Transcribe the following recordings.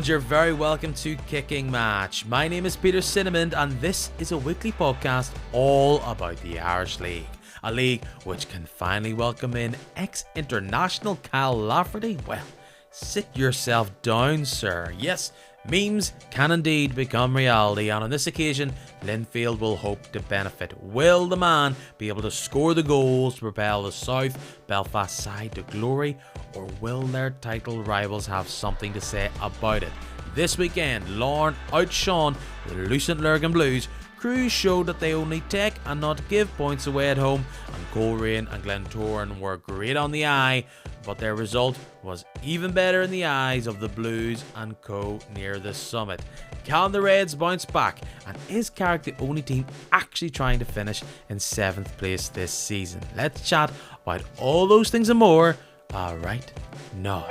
world, you're very welcome to Kicking Match. My name is Peter Cinnamon, and this is a weekly podcast all about the Irish League. A league which can finally welcome in ex-international Kyle Lafferty. Well, sit yourself down, sir. Yes, memes can indeed become reality, and on this occasion, Linfield will hope to benefit. Will the man be able to score the goals to propel the South Belfast side to glory, or will their title rivals have something to say about it? This weekend, Larne outshone the Lucent Lurgan Blues. Crews showed that they only take and not give points away at home, and Coleraine and Glentoran were great on the eye, but their result was even better in the eyes of the Blues and co near the summit. Can the Reds bounce back, and is Carrick the only team actually trying to finish in 7th place this season? Let's chat about all those things and more right now.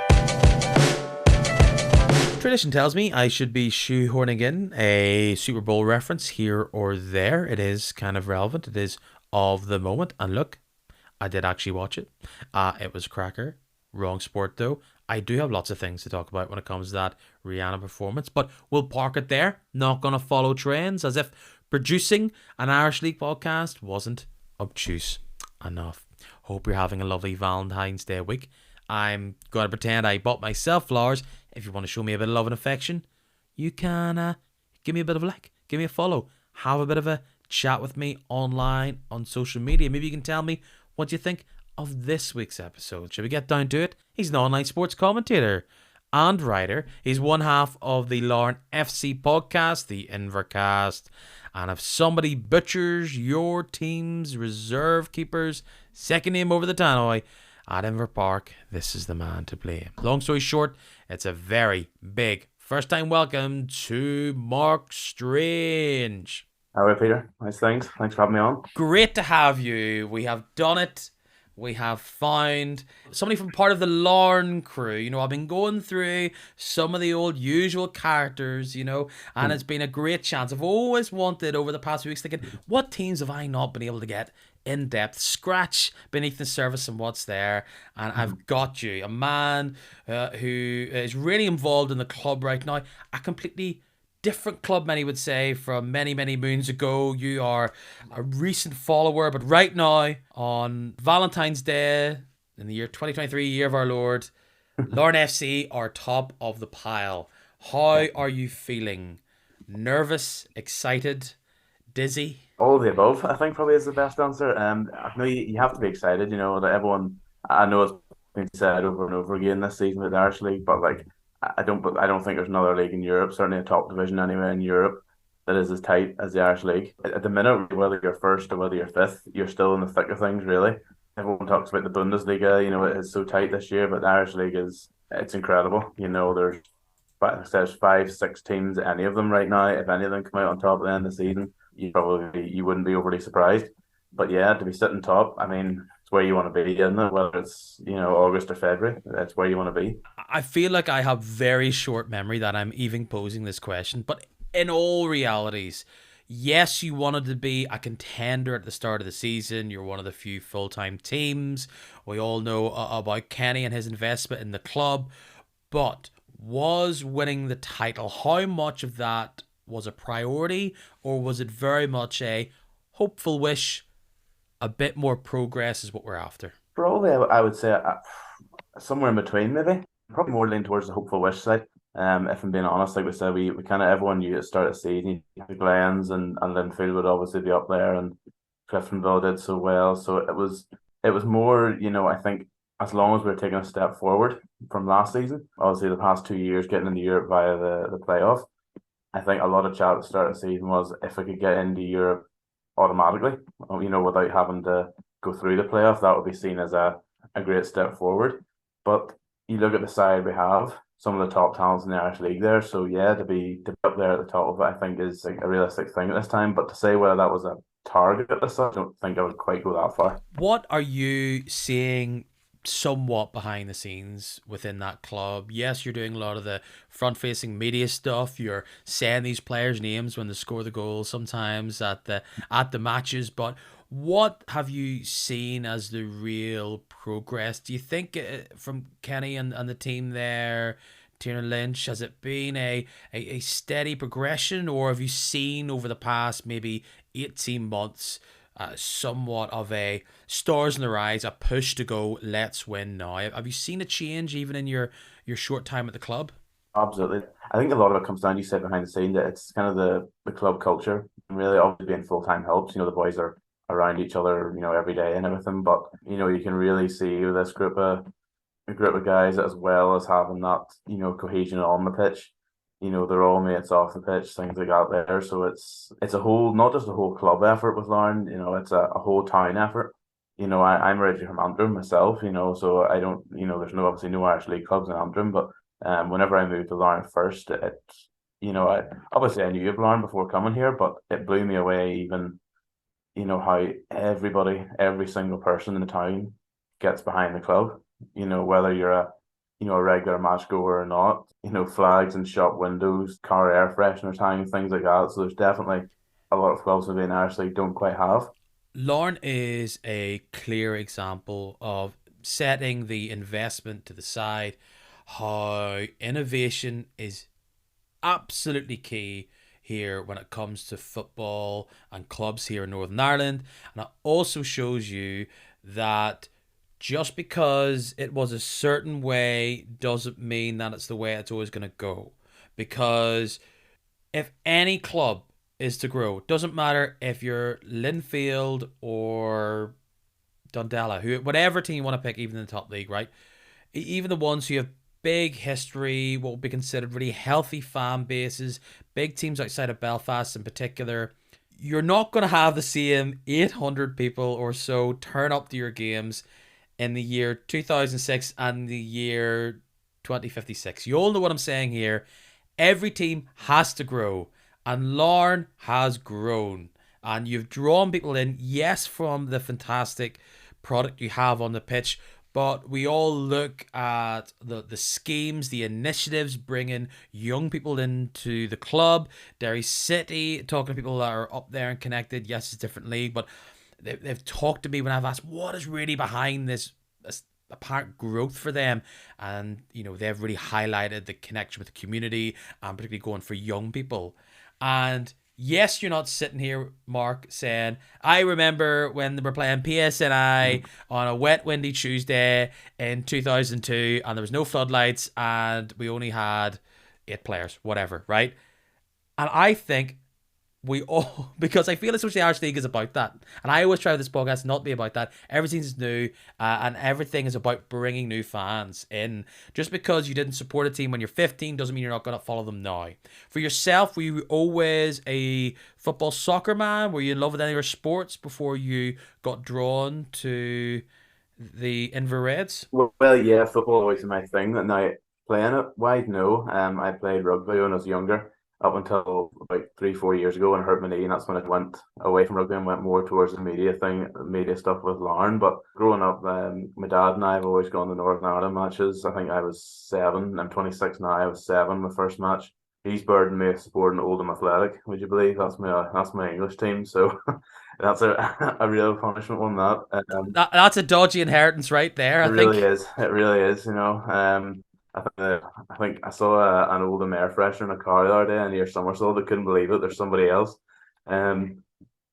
Tradition tells me I should be shoehorning in a Super Bowl reference here or there. It is kind of relevant. It is of the moment. And look, I did actually watch it. It was a cracker. Wrong sport though. I do have lots of things to talk about when it comes to that Rihanna performance, but we'll park it there. Not going to follow trends, as if producing an Irish League podcast wasn't obtuse enough. Hope you're having a lovely Valentine's Day week. I'm going to pretend I bought myself flowers. If you want to show me a bit of love and affection, you can give me a bit of a like, give me a follow, have a bit of a chat with me online on social media. Maybe you can tell me what you think of this week's episode. Shall we get down to it? He's an online sports commentator and writer. He's one half of the Larne FC podcast, the Invercast. And if somebody butchers your team's reserve keeper's second name over the tannoy at Inver Park, this is the man to blame. Long story short, it's a very big first time welcome to Mark Strange. How are you, Peter? Nice, thanks. Thanks for having me on. Great to have you. We have done it. We have found somebody from part of the Larne crew. You know, I've been going through some of the old usual characters, you know, and it's been a great chance. I've always wanted over the past few weeks thinking, what teams have I not been able to get in depth, scratch beneath the surface and what's there? And I've got you, a man who is really involved in the club right now, a completely different club, many would say, from many, many moons ago. You are a recent follower, but right now, on Valentine's Day, in the year 2023, year of our Lord, Larne FC are top of the pile. How are you feeling? Nervous, excited, dizzy? All of the above, I think, probably is the best answer. I know you have to be excited, you know, that everyone, I know it's been said over and over again this season with the Irish League, but like, I don't think there's another league in Europe, certainly a top division anywhere in Europe, that is as tight as the Irish League. At the minute, whether you're first or whether you're fifth, you're still in the thick of things, really. Everyone talks about the Bundesliga, you know, it is so tight this year, but the Irish League it's incredible. You know, there's 5-6 teams, any of them right now. If any of them come out on top at the end of the season, you wouldn't be overly surprised. But yeah, to be sitting top, I mean, it's where you want to be, isn't it? Whether it's, you know, August or February, that's where you want to be. I feel like I have very short memory that I'm even posing this question, but in all realities, yes, you wanted to be a contender at the start of the season. You're one of the few full-time teams. We all know about Kenny and his investment in the club, but was winning the title, how much of that was a priority, or was it very much a hopeful wish? A bit more progress is what we're after. Probably, I would say somewhere in between, maybe. Probably more lean towards the hopeful wish side. If I'm being honest, like we said, we kind of everyone knew at the start of the season, the Glens and Linfield would obviously be up there, and Cliftonville did so well. So it was more, you know, I think as long as we're taking a step forward from last season, obviously the past 2 years getting into Europe via the playoff, I think a lot of chat at the start of the season was if we could get into Europe automatically, you know, without having to go through the playoff, that would be seen as a great step forward. But you look at the side we have, some of the top talents in the Irish League there, so yeah, to be up there at the top of it, I think is like a realistic thing at this time. But to say whether that was a target at this time, I don't think I would quite go that far. What are you seeing somewhat behind the scenes within that club? Yes, you're doing a lot of the front-facing media stuff. You're saying these players' names when they score the goals sometimes at the matches. But what have you seen as the real progress? Do you think from Kenny and the team there? Tiernan Lynch? Has it been a steady progression, or have you seen over the past maybe 18 months somewhat of a stars in their eyes, a push to go, let's win now? Have you seen a change even in your short time at the club? Absolutely. I think a lot of it comes down, you said behind the scene, that it's kind of the club culture. And really, obviously, being full time helps. The boys are around each other, every day and everything. But, you can really see with this group of guys as well as having that, cohesion on the pitch. They're all mates off the pitch, things like that there. So it's a whole, not just a whole club effort with Larne, it's a whole town effort. I'm originally from Antrim myself, so I don't, there's no obviously no Irish League clubs in Antrim, but whenever I moved to Larne first, I obviously I knew of Larne before coming here, but it blew me away even, how every single person in the town gets behind the club. Whether you're a regular match goer or not. Flags in shop windows, car air fresheners hanging, things like that. So there's definitely a lot of clubs within Irish League don't quite have. Lorne is a clear example of setting the investment to the side, how innovation is absolutely key here when it comes to football and clubs here in Northern Ireland. And it also shows you that just because it was a certain way doesn't mean that it's the way it's always going to go. Because if any club is to grow, it doesn't matter if you're Linfield or Dundela, whatever team you want to pick, even in the top league, right? Even the ones who have big history, what would be considered really healthy fan bases, big teams outside of Belfast in particular, you're not going to have the same 800 people or so turn up to your games in the year 2006 and the year 2056. You all know what I'm saying here. Every team has to grow, and Larne has grown. And you've drawn people in, yes, from the fantastic product you have on the pitch, but we all look at the schemes, the initiatives, bringing young people into the club. Derry City, talking to people that are up there and connected. Yes, it's a different league, but they've talked to me when I've asked what is really behind this apparent growth for them, and they've really highlighted the connection with the community and particularly going for young people. And yes, you're not sitting here, Mark, saying I remember when they were playing PSNI on a wet windy Tuesday in 2002 and there was no floodlights and we only had 8 players, whatever, right? And I think we all, because I feel as though the Irish League is about that, and I always try with this podcast not to be about that. Everything's new, and everything is about bringing new fans in. Just because you didn't support a team when you're 15 doesn't mean you're not going to follow them now. For yourself, were you always a football soccer man? Were you in love with any other sports before you got drawn to the Inver Reds? Well, yeah, football always my thing. Now playing it wide, no. I played rugby when I was younger, up until about 3, 4 years ago, and hurt my knee, and that's when I went away from rugby and went more towards the media thing, media stuff with Larne. But growing up, my dad and I have always gone to Northern Ireland matches. I think I was 7. I'm 26 now. I was 7 my first match. He's burdened me with supporting Oldham Athletic. Would you believe that's my English team? So that's a real punishment on that. That's a dodgy inheritance right there, It I really think. is. It really is. I think I saw an old air freshener in a car the other day, and near Somersault. I couldn't believe it. There's somebody else. Um,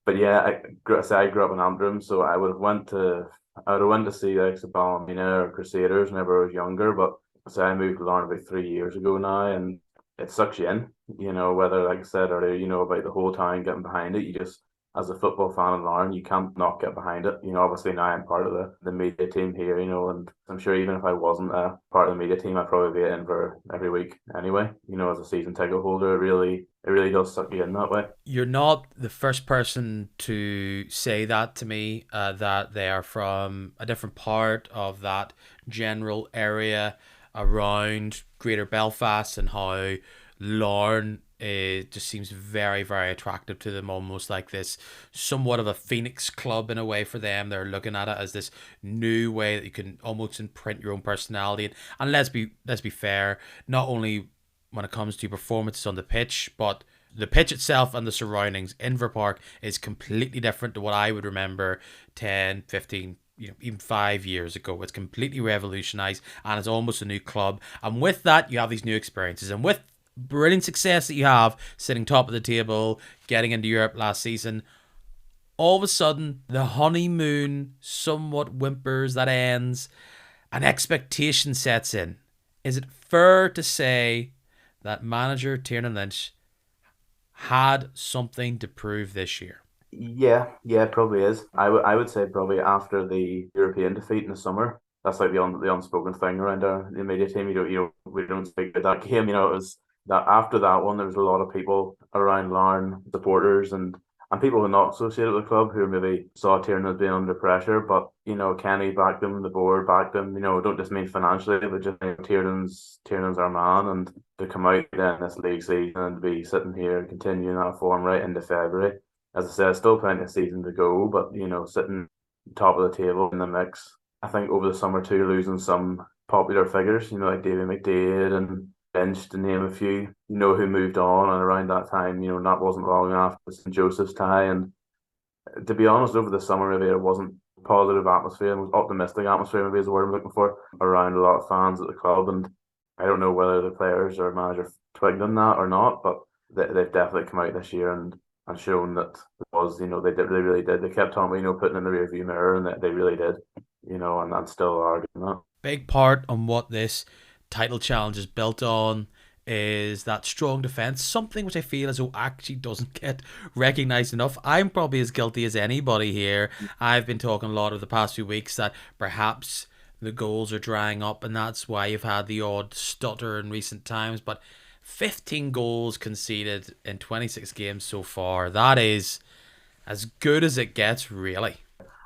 but yeah, I grew up in Antrim, so I would have went to see like Ballymena or Crusaders whenever I was younger. But so I moved to Larne about 3 years ago now, and it sucks you in. Whether like I said earlier, about the whole town getting behind it. You just as a football fan of Larne, you can't not get behind it. Obviously now I'm part of the media team here, and I'm sure even if I wasn't a part of the media team, I'd probably be in for every week anyway. As a season ticket holder, it really does suck you in that way. You're not the first person to say that to me, that they are from a different part of that general area around Greater Belfast, and how Larne just seems very, very attractive to them, almost like this somewhat of a phoenix club in a way for them. They're looking at it as this new way that you can almost imprint your own personality. And let's be fair, not only when it comes to performances on the pitch, but the pitch itself and the surroundings. Inver Park is completely different to what I would remember 10, 15 even 5 years ago. It's completely revolutionized and it's almost a new club. And with that, you have these new experiences. And with brilliant success that you have, sitting top of the table, getting into Europe last season, all of a sudden the honeymoon somewhat whimpers, that ends, and expectation sets in. Is it fair to say that manager Tiernan Lynch had something to prove this year? Yeah, it probably is. I would say probably after the European defeat in the summer. That's like the unspoken thing around the media team. We don't speak about that game. It was that after that one, there was a lot of people around Larne, supporters and people who are not associated with the club who maybe saw Tiernan as being under pressure. But Kenny backed them, the board backed them. Don't just mean financially, but just Tiernan's our man, and to come out then this league season and to be sitting here continuing that form right into February. As I said, still plenty of season to go, but sitting top of the table in the mix. I think over the summer too, losing some popular figures, like David McDade and Bench to name a few, who moved on, and around that time, that wasn't long after St. Joseph's tie. And to be honest, over the summer maybe there wasn't positive atmosphere, and was optimistic atmosphere maybe is the word I'm looking for, around a lot of fans at the club. And I don't know whether the players or manager twigged on that or not, but they've definitely come out this year and shown that it was, they really did. They kept on, putting in the rear view mirror, and they really did, and I'm still arguing that. Big part on what this title challenge is built on is that strong defense, something which I feel as though actually doesn't get recognized enough. I'm probably as guilty as anybody here. I've been talking a lot of the past few weeks that perhaps the goals are drying up, and that's why you've had the odd stutter in recent times. But 15 goals conceded in 26 games so far. That is as good as it gets, really.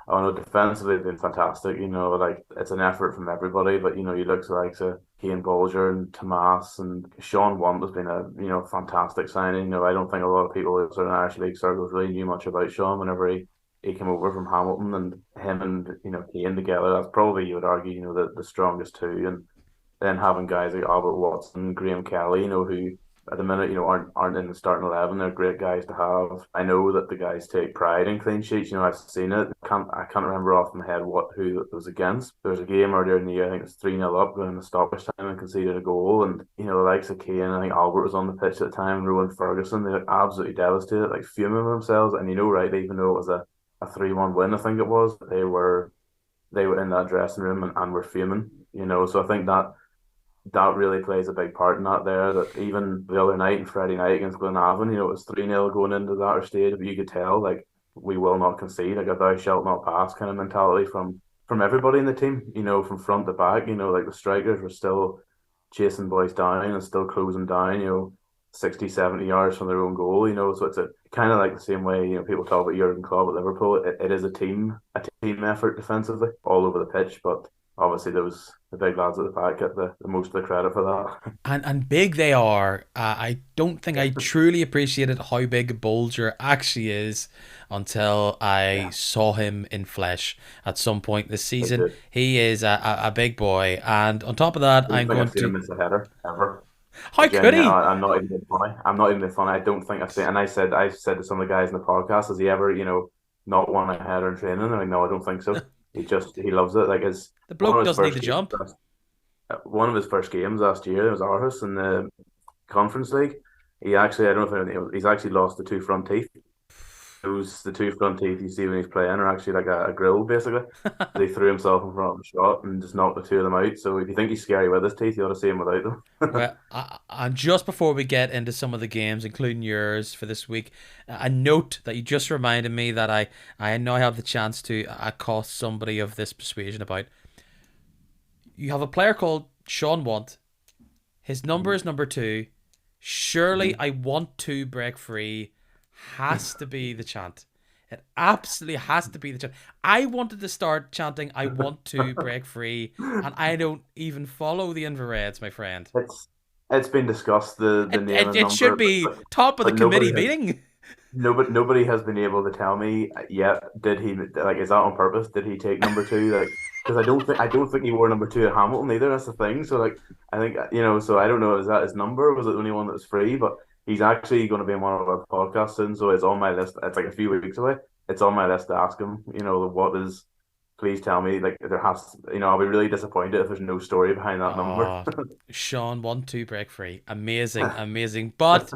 Oh no, defensively they've been fantastic. Like it's an effort from everybody, but you look to like Kane Bolger and Tomas and Sean Want has been a fantastic signing. I don't think a lot of people in certain Irish League circles really knew much about Sean whenever he came over from Hamilton, and him and Kane together. That's probably, you would argue, the strongest two. And then having guys like Albert Watson, Graham Kelly, who at the minute, aren't in the starting 11. They're great guys to have. I know that the guys take pride in clean sheets. I've seen it. I can't remember off my head who it was against. There was a game earlier in the year. I think it was 3-0 up going in the stoppage time and conceded a goal. And the likes of Kane, I think Albert was on the pitch at the time. Rowan Ferguson, they looked absolutely devastated, like fuming themselves. And right, even though it was a 3-1 win, I think it was, they were in that dressing room and were fuming. So I think that really plays a big part in that there. That even the other night, and Friday night against Glenavon, it was 3-0 going into that stage, but you could tell, like, we will not concede, like a thou shalt not pass kind of mentality from everybody in the team, from front to back. Like the strikers were still chasing boys down and still closing down, 60, 70 yards from their own goal, so it's a kind of like the same way, people talk about Jurgen Klopp at Liverpool. It is a team effort defensively all over the pitch, but obviously the big lads at the back get the most of the credit for that. And big they are. I don't think I truly appreciated how big Bolger actually is until I Yeah, saw him in flesh at some point this I season. do. He is a big boy. And on top of that, I don't I'm think going I've seen to. him miss a header ever. How could he? I'm not even being funny. I'm not even being funny. I don't think I've seen. And I said to some of the guys in the podcast, has he ever, not won a header in training? They're like, no, I don't think so. He loves it. Like his The one bloke of his doesn't need first to games, jump. one of his first games last year, it was Aarhus in the Conference League. He actually, I don't know if he's actually lost the two front teeth. Those the two front teeth you see when he's playing are actually like a grill basically. He threw himself in front of the shot and just knocked the two of them out. So if you think he's scary with his teeth, you ought to see him without them. Well, and just before we get into some of the games, including yours for this week, a note that you just reminded me that I now have the chance to accost somebody of this persuasion about. You have a player called Sean Want. His number is number 2. Surely I want to break free has to be the chant. It absolutely has to be the chant. I wanted to start chanting I want to break free, and I don't even follow the infrareds, my friend. it's it's been discussed, the It, name it, and it number, should be top of the but committee meeting. nobody has been able to tell me yet. Did he, like, is that on purpose? Did he take number two? Like, because I don't think he wore number two at Hamilton either. That's the thing. So like, I think So I don't know. Is that his number? Was it the only one that was free? But he's actually going to be in one of our podcasts soon, so it's on my list. It's like a few weeks away. It's on my list to ask him. What is please tell me like there has, I'll be really disappointed if there's no story behind that number. Oh, Sean, 1-2 break free. Amazing, amazing. But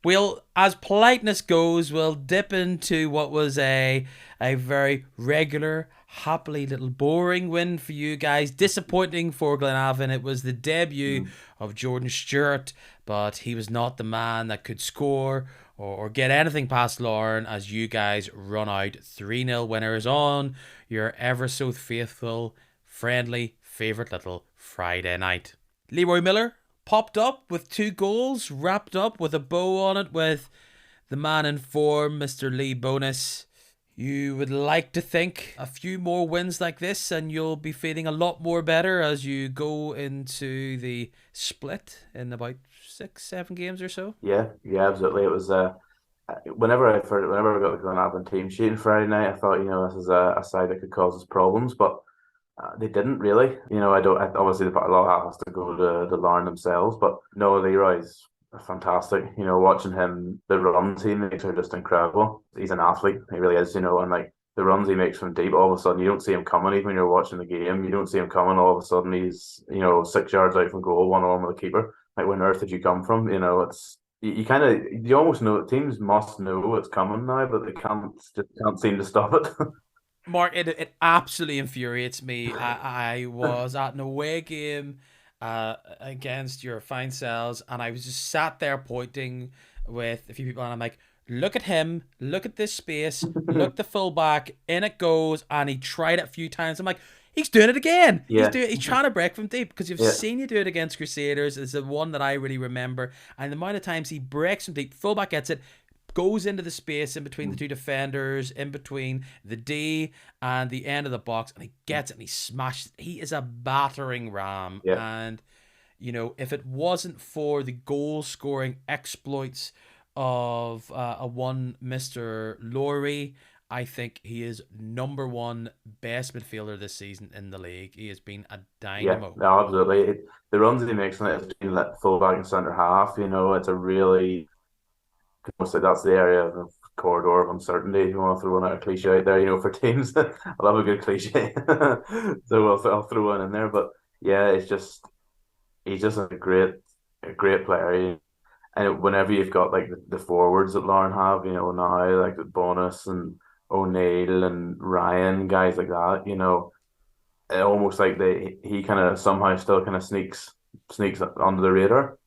we'll, as politeness goes, we'll dip into what was a very regular, happily little boring win for you guys. Disappointing for Glenavon. It was the debut Mm. of Jordan Stewart, but he was not the man that could score or get anything past Larne as you guys run out 3-0 winners on your ever so faithful, friendly, favourite little Friday night. Leroy Miller popped up with 2 goals, wrapped up with a bow on it with the man in form, Mr. Lee Bonus. You would like to think a few more wins like this and you'll be feeling a lot more better as you go into the split in about 6, 7 games or so. Yeah, yeah, absolutely. It was whenever I got the Glenavon team sheet on Friday night, I thought, this is a side that could cause us problems, but they didn't really. I don't. Obviously, a lot of that has to go to Larne themselves, but no, Leroy's fantastic. Watching him, the runs he makes are just incredible. He's an athlete. He really is. And like the runs he makes from deep, all of a sudden you don't see him coming. Even when you're watching the game, you don't see him coming. All of a sudden he's 6 yards out from goal, one on with the keeper. Like, where on earth did you come from? It's you kind of you almost know teams must know it's coming now, but they can't seem to stop it. Mark, it absolutely infuriates me. I was at an away game against your fine cells, and I was just sat there pointing with a few people, and I'm like, look at him, look at this space, look the fullback, in it goes, and he tried it a few times. I'm like, he's doing it again. Yeah, He's trying to break from deep because you've yeah. seen you do it against Crusaders. Is the one that I really remember, and the amount of times he breaks from deep, fullback gets it, goes into the space in between the two defenders, in between the D and the end of the box, and he gets it and he smashes. He is a battering ram. Yeah. And, if it wasn't for the goal scoring exploits of a one Mr. Laurie, I think he is number one best midfielder this season in the league. He has been a Yeah, dynamo. no, absolutely. The runs he makes on it between full back and centre half, it's a really, that's the area of the corridor of uncertainty. If you want to throw out a cliche out there, for teams, I love a good cliche. So I'll throw one in there. But yeah, he's just a great player. And whenever you've got like the forwards that Lauren have, now like the Bonus and O'Neill and Ryan, guys like that, it almost like he kind of somehow still kind of sneaks under the radar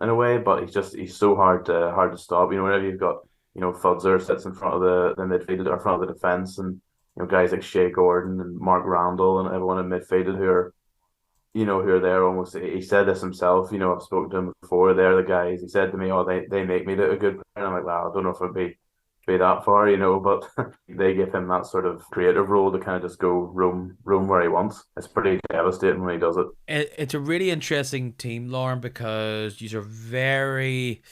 in a way, but he's so hard to stop. Whenever you've got Fudzer sits in front of the midfield or front of the defense, and guys like Shea Gordon and Mark Randall and everyone in midfield who are there almost. He said this himself. I've spoken to him before. They're the guys. He said to me, "Oh, they make me a good player." And I'm like, "Wow, I don't know if it'd be that far, but they give him that sort of creative role to kind of just go roam where he wants. It's pretty devastating when he does it." It's a really interesting team, Lauren, because you are very,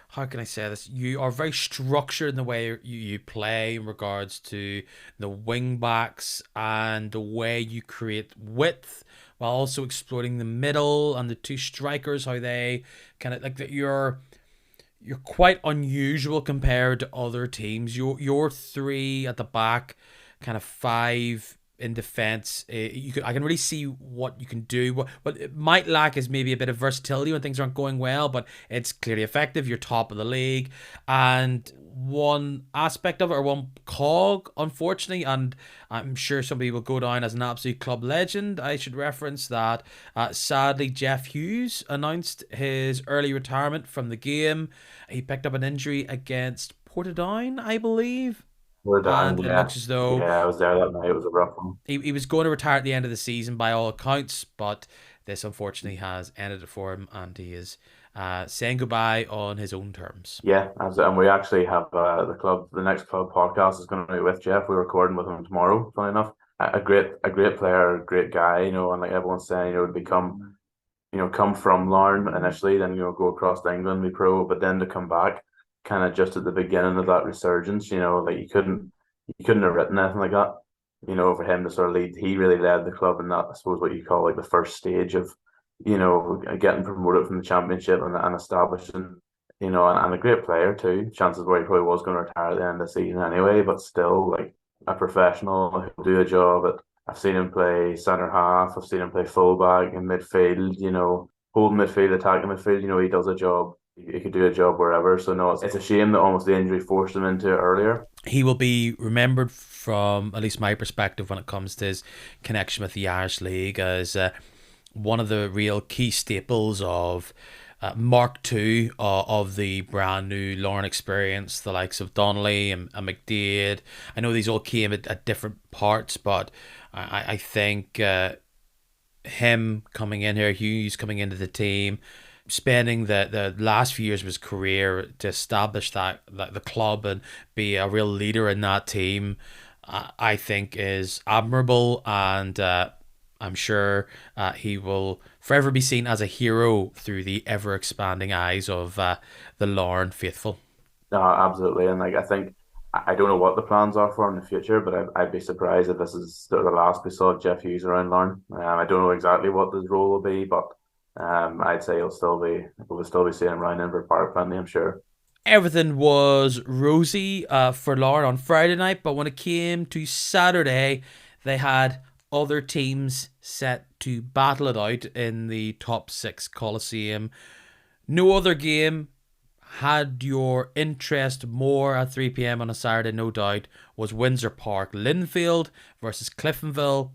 how can I say this? You are very structured in the way you play in regards to the wing backs and the way you create width while also exploiting the middle and the two strikers, how they kind of like that. You're quite unusual compared to other teams. Your three at the back, kind of five in defense. I can really see what you can do. What it might lack is maybe a bit of versatility when things aren't going well, but it's clearly effective. You're top of the league, and one aspect of it, or one cog, unfortunately, and I'm sure somebody will go down as an absolute club legend. I should reference that. Sadly, Jeff Hughes announced his early retirement from the game. He picked up an injury against Portadown, I believe, We're down, and it yeah. looks as though Yeah, I was there that night. It was a rough one. he was going to retire at the end of the season by all accounts, but this unfortunately has ended it for him, and he is saying goodbye on his own terms. Yeah, and we actually have the next club podcast is going to be with Jeff. We're recording with him tomorrow. Funny enough, a great player, a great guy. And like everyone's saying, to become, come from Larne initially, then go across to England, be pro, but then to come back, kind of just at the beginning of that resurgence. Like you couldn't have written anything like that. For him to sort of lead, he really led the club in that, I suppose, what you call like the first stage of, getting promoted from the championship and establishing, and a great player too. Chances were he probably was going to retire at the end of the season anyway, but still, like, a professional who'll do a job. I've seen him play centre half. I've seen him play fullback in midfield. Holding midfield, attacking midfield. He does a job. He could do a job wherever. So no, it's a shame that almost the injury forced him into it earlier. He will be remembered from at least my perspective when it comes to his connection with the Irish League as one of the real key staples of Mark II of the brand new Larne experience, the likes of Donnelly and McDaid. I know these all came at different parts, but I think him coming in here, Hughes coming into the team, spending the last few years of his career to establish that the club and be a real leader in that team, I think is admirable, and I'm sure he will forever be seen as a hero through the ever expanding eyes of the Larne faithful. No, absolutely. And like I think I don't know what the plans are for him in the future, but I'd be surprised if this is the last we saw of Jeff Hughes around Larne. I don't know exactly what his role will be, but I'd say we'll still be seeing him around Inver Park plenty, I'm sure. Everything was rosy for Larne on Friday night, but when it came to Saturday, they had other teams set to battle it out in the top six Coliseum. No other game had your interest more at 3 p.m. on a Saturday, no doubt, was Windsor Park Linfield versus Cliftonville.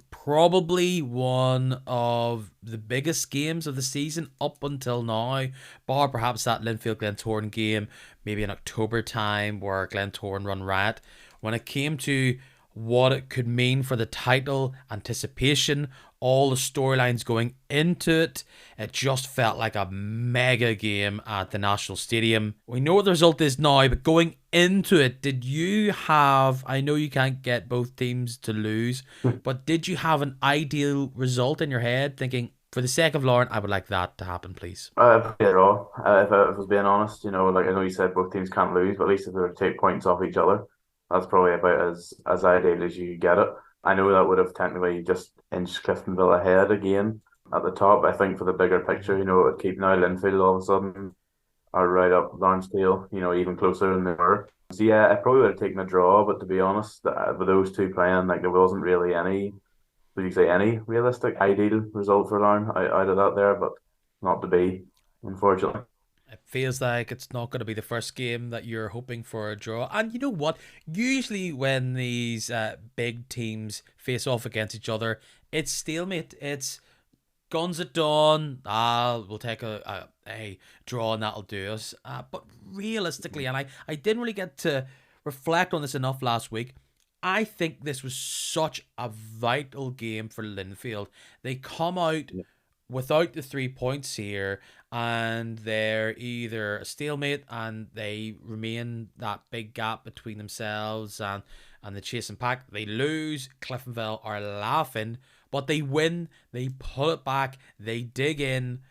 Probably one of the biggest games of the season up until now, bar perhaps that Linfield Glentoran game, maybe in October time, where Glentoran run riot. When it came to what it could mean for the title, anticipation, all the storylines going into it, it just felt like a mega game at the National Stadium. We know what the result is now, but going into it, did you have, I know you can't get both teams to lose, but did you have an ideal result in your head thinking, for the sake of Lauren, I would like that to happen, please? Probably a draw. If I was being honest, like I know you said both teams can't lose, but at least if they were to take points off each other, that's probably about as ideal as you get it. I know that would have technically just inched Cliftonville ahead again at the top. I think for the bigger picture, it would keep now Linfield all of a sudden are right up Lawrence tail, even closer than they were. So yeah, I probably would have taken a draw, but to be honest, with those two playing, like there wasn't really any, would you say any realistic ideal result for Larne out of that there, but not to be, unfortunately. It feels like it's not going to be the first game that you're hoping for a draw. And you know what? Usually, when these big teams face off against each other, it's stalemate. It's guns at dawn. We'll take a draw and that'll do us. But realistically, and I didn't really get to reflect on this enough last week. I think this was such a vital game for Linfield. They come out without the 3 points here, and they're either a stalemate and they remain that big gap between themselves and the chasing pack. They lose, Cliftonville are laughing, but they win, they pull it back, they dig in,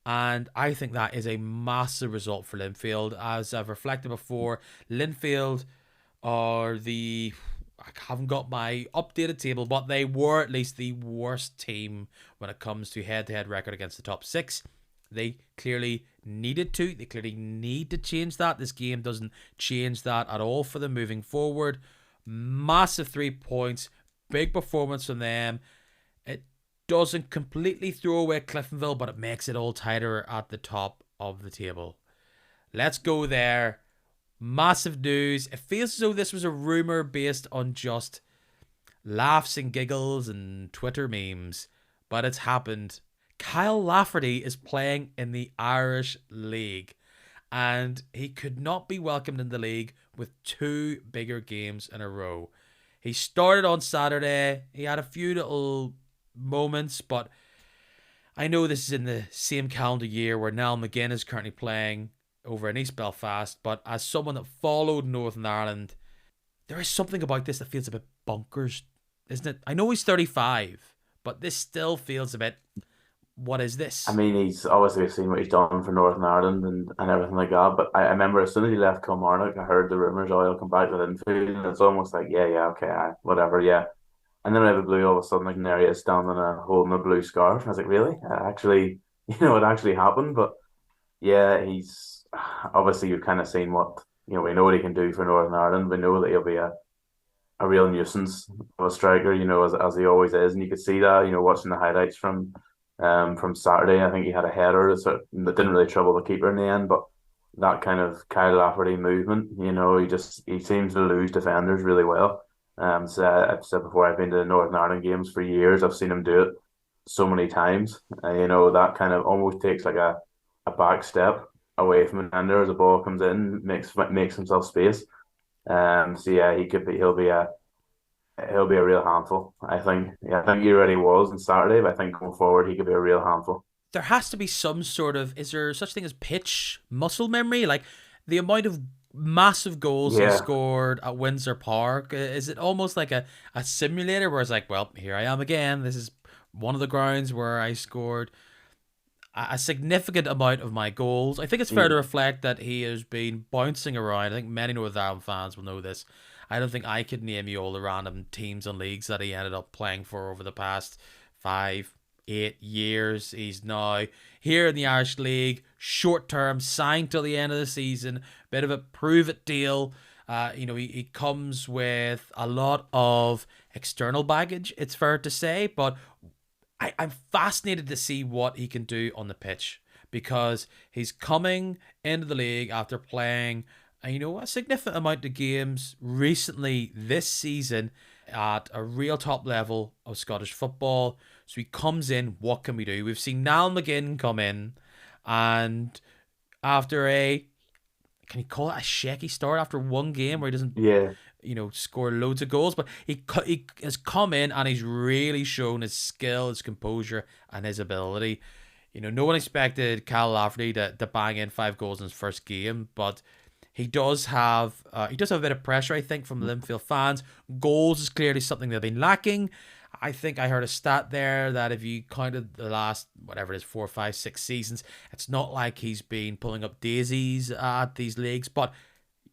and I think that is a massive result for Linfield. As I've reflected before, Linfield are I haven't got my updated table, but they were at least the worst team when it comes to head-to-head record against the top six. They clearly needed to. They clearly need to change that. This game doesn't change that at all for them moving forward. Massive 3 points. Big performance from them. It doesn't completely throw away Cliftonville, but it makes it all tighter at the top of the table. Let's go there. Massive news. It feels as though this was a rumor based on just laughs and giggles and Twitter memes, but it's happened. Kyle Lafferty is playing in the Irish League, and he could not be welcomed in the league with two bigger games in a row. He started on Saturday. He had a few little moments, but I know this is in the same calendar year where Niall McGinn is currently playing over in East Belfast, but as someone that followed Northern Ireland, there is something about this that feels a bit bonkers, isn't it? I know he's 35, but this still feels a bit, what is I this? mean, he's obviously seen what he's done for Northern Ireland and everything like that. But I remember as soon as he left Kilmarnock, I heard the rumours, oh, he'll come back to Linfield. And it's almost like, yeah, okay, whatever, yeah. And then out of the blue, all of a sudden, like, there he is standing holding a blue scarf. And I was like, really? Actually, it actually happened. But yeah, he's obviously you've kind of seen what we know what he can do for Northern Ireland. We know that he'll be a real nuisance of a striker, as he always is. And you could see that, watching the highlights from Saturday. I think he had a header that didn't really trouble the keeper in the end, but that kind of Kyle Lafferty movement, he seems to lose defenders really well. So I've said before, I've been to the Northern Ireland games for years. I've seen him do it so many times. That kind of almost takes like a back step away from the defender as the ball comes in, makes himself space. So yeah, he'll be a real handful. I think. Yeah, I think he already was on Saturday, but I think going forward he could be a real handful. There has to be some sort of, is there such thing as pitch muscle memory? Like the amount of massive goals he Yeah, scored at Windsor Park, is it almost like a simulator where it's like, well, here I am again. This is one of the grounds where I scored a significant amount of my goals. I think it's fair to he, reflect that he has been bouncing around. I think many Northern Ireland fans will know this. I don't think I could name you all the random teams and leagues that he ended up playing for over the past 5, 8 years. He's now here in the Irish League, short term, signed till the end of the season, bit of a prove it deal. He comes with a lot of external baggage, it's fair to say, but I'm fascinated to see what he can do on the pitch because he's coming into the league after playing, a significant amount of games recently this season at a real top level of Scottish football. So he comes in, what can we do? We've seen Niall McGinn come in, and after can you call it a shaky start after one game where he doesn't yeah, score loads of goals, but he has come in and he's really shown his skill, his composure, and his ability. No one expected Kyle Lafferty to bang in 5 goals in his first game, but he does have a bit of pressure, I think, from Linfield fans. Goals is clearly something they've been lacking. I think I heard a stat there that if you counted the last, whatever it is, 4, 5, 6 seasons, it's not like he's been pulling up daisies at these leagues. But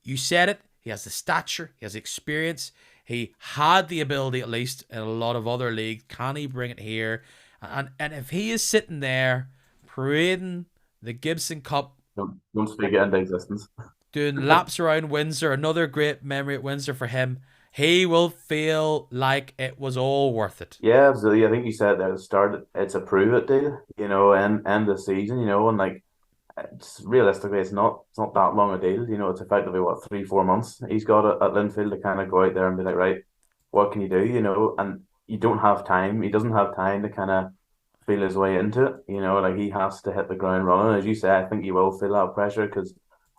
you said it. He has the stature. He has the experience. He had the ability, at least in a lot of other leagues. Can he bring it here? And if he is sitting there parading the Gibson Cup, don't speak it into existence. doing laps around Windsor, another great memory at Windsor for him, he will feel like it was all worth it. Yeah, absolutely. I think you said there at the start, it's a prove it deal, and end the season, and like realistically, it's not that long a deal. It's effectively what 3, 4 months he's got at Linfield to kind of go out there and be like, right, what can you do? And you don't have time. He doesn't have time to kind of feel his way into it. Like he has to hit the ground running. As you say, I think he will feel that pressure because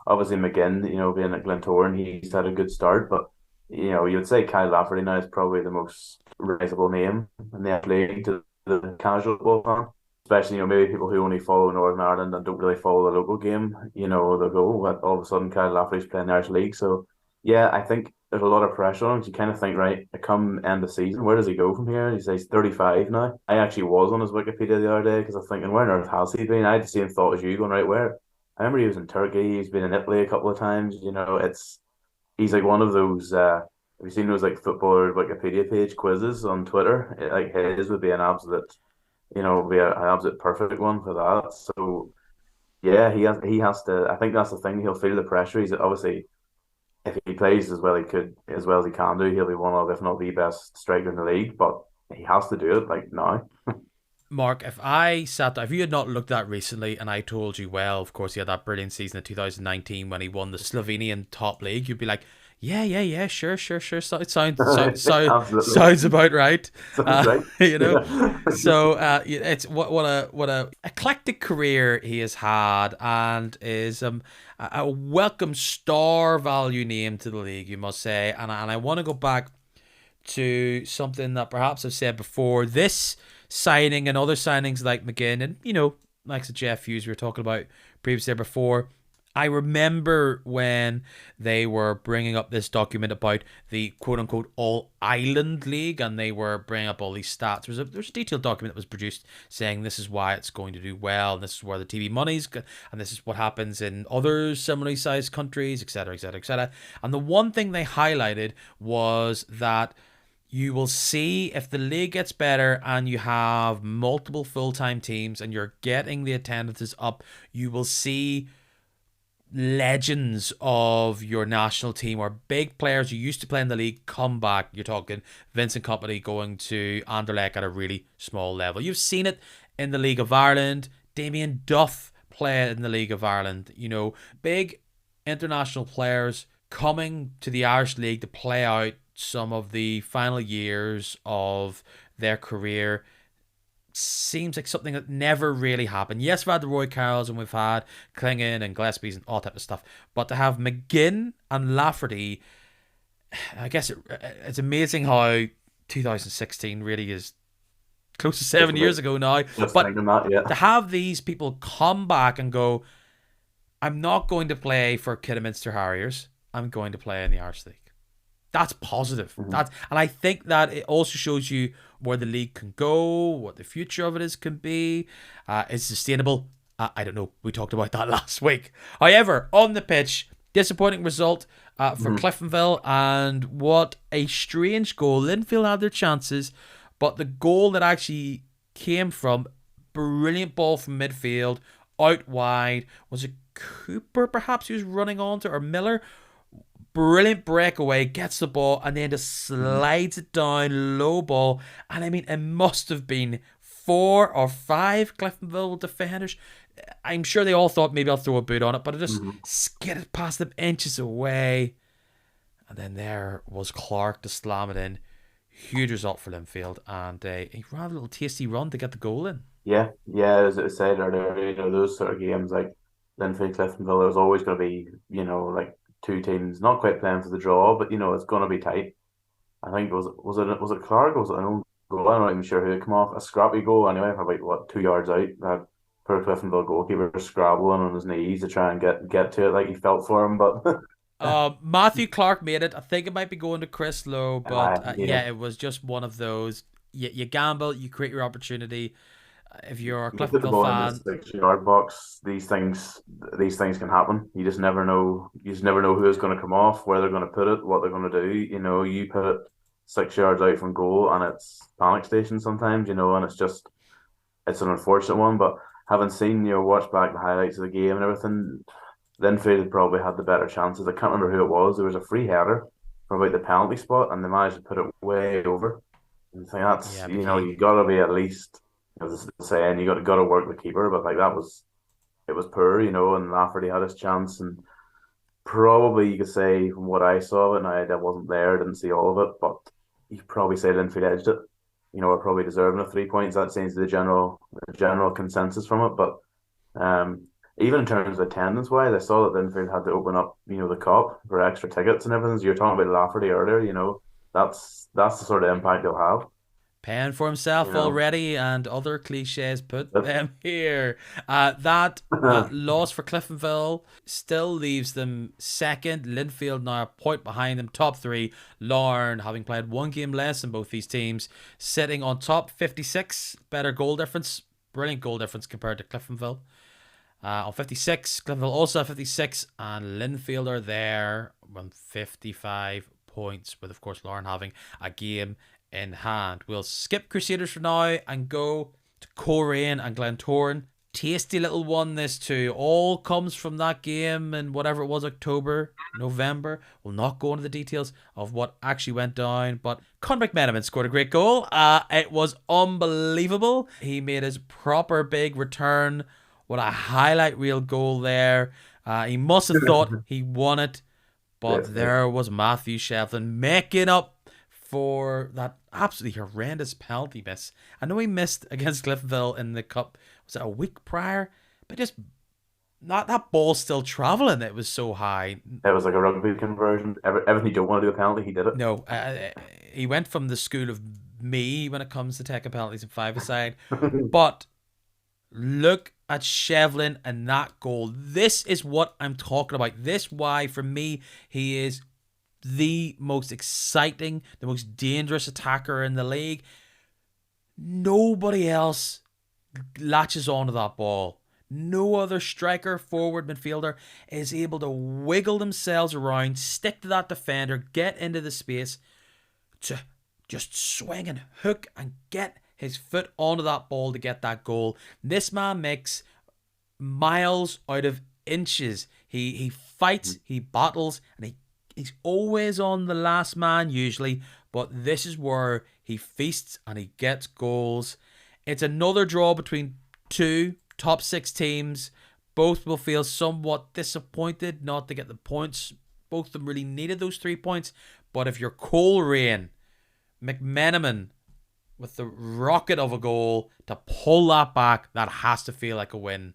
obviously McGinn, being at Glentoran, he's had a good start, but you would say Kyle Lafferty now is probably the most recognizable name in the league to the casual football fan, especially maybe people who only follow Northern Ireland and don't really follow the local game. They'll go, but all of a sudden Kyle Lafferty's playing the Irish League. So yeah, I think there's a lot of pressure on him. You kind of think, right, come end the season, where does he go from here? He says he's 35 now. I actually was on his Wikipedia the other day because I'm thinking, where on earth has he been? I had the same thought as you, going right where. I remember he was in Turkey. He's been in Italy a couple of times. He's like one of those. Have you seen those like footballer Wikipedia page quizzes on Twitter? Like his would be an absolute, an absolute perfect one for that. So yeah, he has to. I think that's the thing. He'll feel the pressure. He's obviously if he plays as well as he can do, he'll be one of, if not the best striker in the league. But he has to do it like now. Mark, if you had not looked at recently and I told you, well, of course, he had that brilliant season of 2019 when he won the Slovenian top league, you'd be like, yeah, sure. So, it Absolutely, sounds about right. sounds right. You know, Yeah. so it's what a eclectic career he has had, and is a welcome star value name to the league, you must say. And I want to go back to something that perhaps I've said before. This signing and other signings like McGinn and, like the Jeff Hughes we were talking about previously there before. I remember when they were bringing up this document about the quote-unquote All-Ireland League, and they were bringing up all these stats. There's a detailed document that was produced saying this is why it's going to do well, and this is where the TV money's and this is what happens in other similarly sized countries, etc., etc., etc. And the one thing they highlighted was that you will see if the league gets better and you have multiple full-time teams and you're getting the attendances up, you will see legends of your national team or big players who used to play in the league come back. You're talking Vincent Company going to Anderlecht at a really small level. You've seen it in the League of Ireland. Damien Duff played in the League of Ireland. You know, big international players coming to the Irish League to play out some of the final years of their career seems like something that never really happened. Yes, we've had the Roy Carrolls and we've had Klingon and Gillespie's and all type of stuff, but to have McGinn and Lafferty, I guess it's amazing how 2016 really is close to Just 7 years about ago now. just But thinking that, yeah. to have these people come back and go, I'm not going to play for Kidderminster Harriers. I'm going to play in the Irish League. That's positive. Mm-hmm. And I think that it also shows you where the league can go, what the future of it is can be. Is sustainable? I don't know. We talked about that last week. However, on the pitch, disappointing result for Cliftonville, and what a strange goal. Linfield had their chances, but the goal that actually came from brilliant ball from midfield out wide. Was it Cooper perhaps who was running onto, or Miller? Brilliant breakaway, gets the ball, and then just slides it down, low ball. And I mean, it must have been 4 or 5 Cliftonville defenders. I'm sure they all thought maybe I'll throw a boot on it, but it just skidded past them inches away. And then there was Clark to slam it in. Huge result for Linfield, and he ran a little tasty run to get the goal in. Yeah, as I said earlier, those sort of games like Linfield, Cliftonville, there's always going to be, like two teams not quite playing for the draw, but it's going to be tight. I think was it Clark or was it an own goal? I'm not even sure who it came off. A scrappy goal anyway, from about 2 yards out. That poor Cliftonville goalkeeper scrabbling on his knees to try and get to it, like he felt for him, but Matthew Clark made it. I think it might be going to Chris Lowe, but yeah. yeah, it was just one of those. You gamble, you create your opportunity. If you're a You put the Cliftonville ball in the fan, 6 yard box, these things can happen. You just never know. You just never know who is going to come off, where they're going to put it, what they're going to do. You put it 6 yards out from goal, and it's panic station sometimes. And it's an unfortunate one. But having seen watch back the highlights of the game and everything, Linfield probably had the better chances. I can't remember who it was. There was a free header from about the penalty spot, and they managed to put it way over. And I think that's yeah, big key. you got to be at least, as the saying, you got to work the keeper. But like it was poor, and Lafferty had his chance, and probably you could say from what I saw, and I wasn't there, didn't see all of it, but you could probably say Linfield edged it. We're probably deserving of 3 points. That seems the general consensus from it. But even in terms of attendance wise, I saw that Linfield had to open up, the Cop for extra tickets and everything. So you're talking about Lafferty earlier, that's the sort of impact he'll have. Paying for himself already, and other cliches put Yep. them here. That loss for Cliftonville still leaves them second. Linfield now a point behind them, top 3. Larne, having played one game less than both these teams, sitting on top, 56. Better goal difference. Brilliant goal difference compared to Cliftonville. On 56, Cliftonville also have 56, and Linfield are there on 55 points, with of course Larne having a game in hand. We'll skip Crusaders for now and go to Coleraine and Glentoran. Tasty little one, this too. All comes from that game in whatever it was, October, November. We'll not go into the details of what actually went down, but Conor McMenamin scored a great goal. It was unbelievable. He made his proper big return. What a highlight reel goal there. He must have thought he won it, but there was Matthew Shevlin making up for that absolutely horrendous penalty miss. I know he missed against Cliftonville in the cup. Was it a week prior? But just not that ball still traveling. It was so high. It was like a rugby conversion. Everything you don't want to do a penalty, he did it. No, he went from the school of me when it comes to taking penalties and five-a-side. But look at Shevlin and that goal. This is what I'm talking about. This why, for me, he is the most exciting, the most dangerous attacker in the league. Nobody else latches onto that ball. No other striker, forward, midfielder is able to wiggle themselves around, stick to that defender, get into the space to just swing and hook and get his foot onto that ball to get that goal. This man makes miles out of inches. He fights, he battles, and he's always on the last man usually, but this is where he feasts and he gets goals. It's another draw between two top six teams. Both will feel somewhat disappointed not to get the points. Both of them really needed those 3 points. But if you're Coleraine, McMenamin with the rocket of a goal to pull that back, that has to feel like a win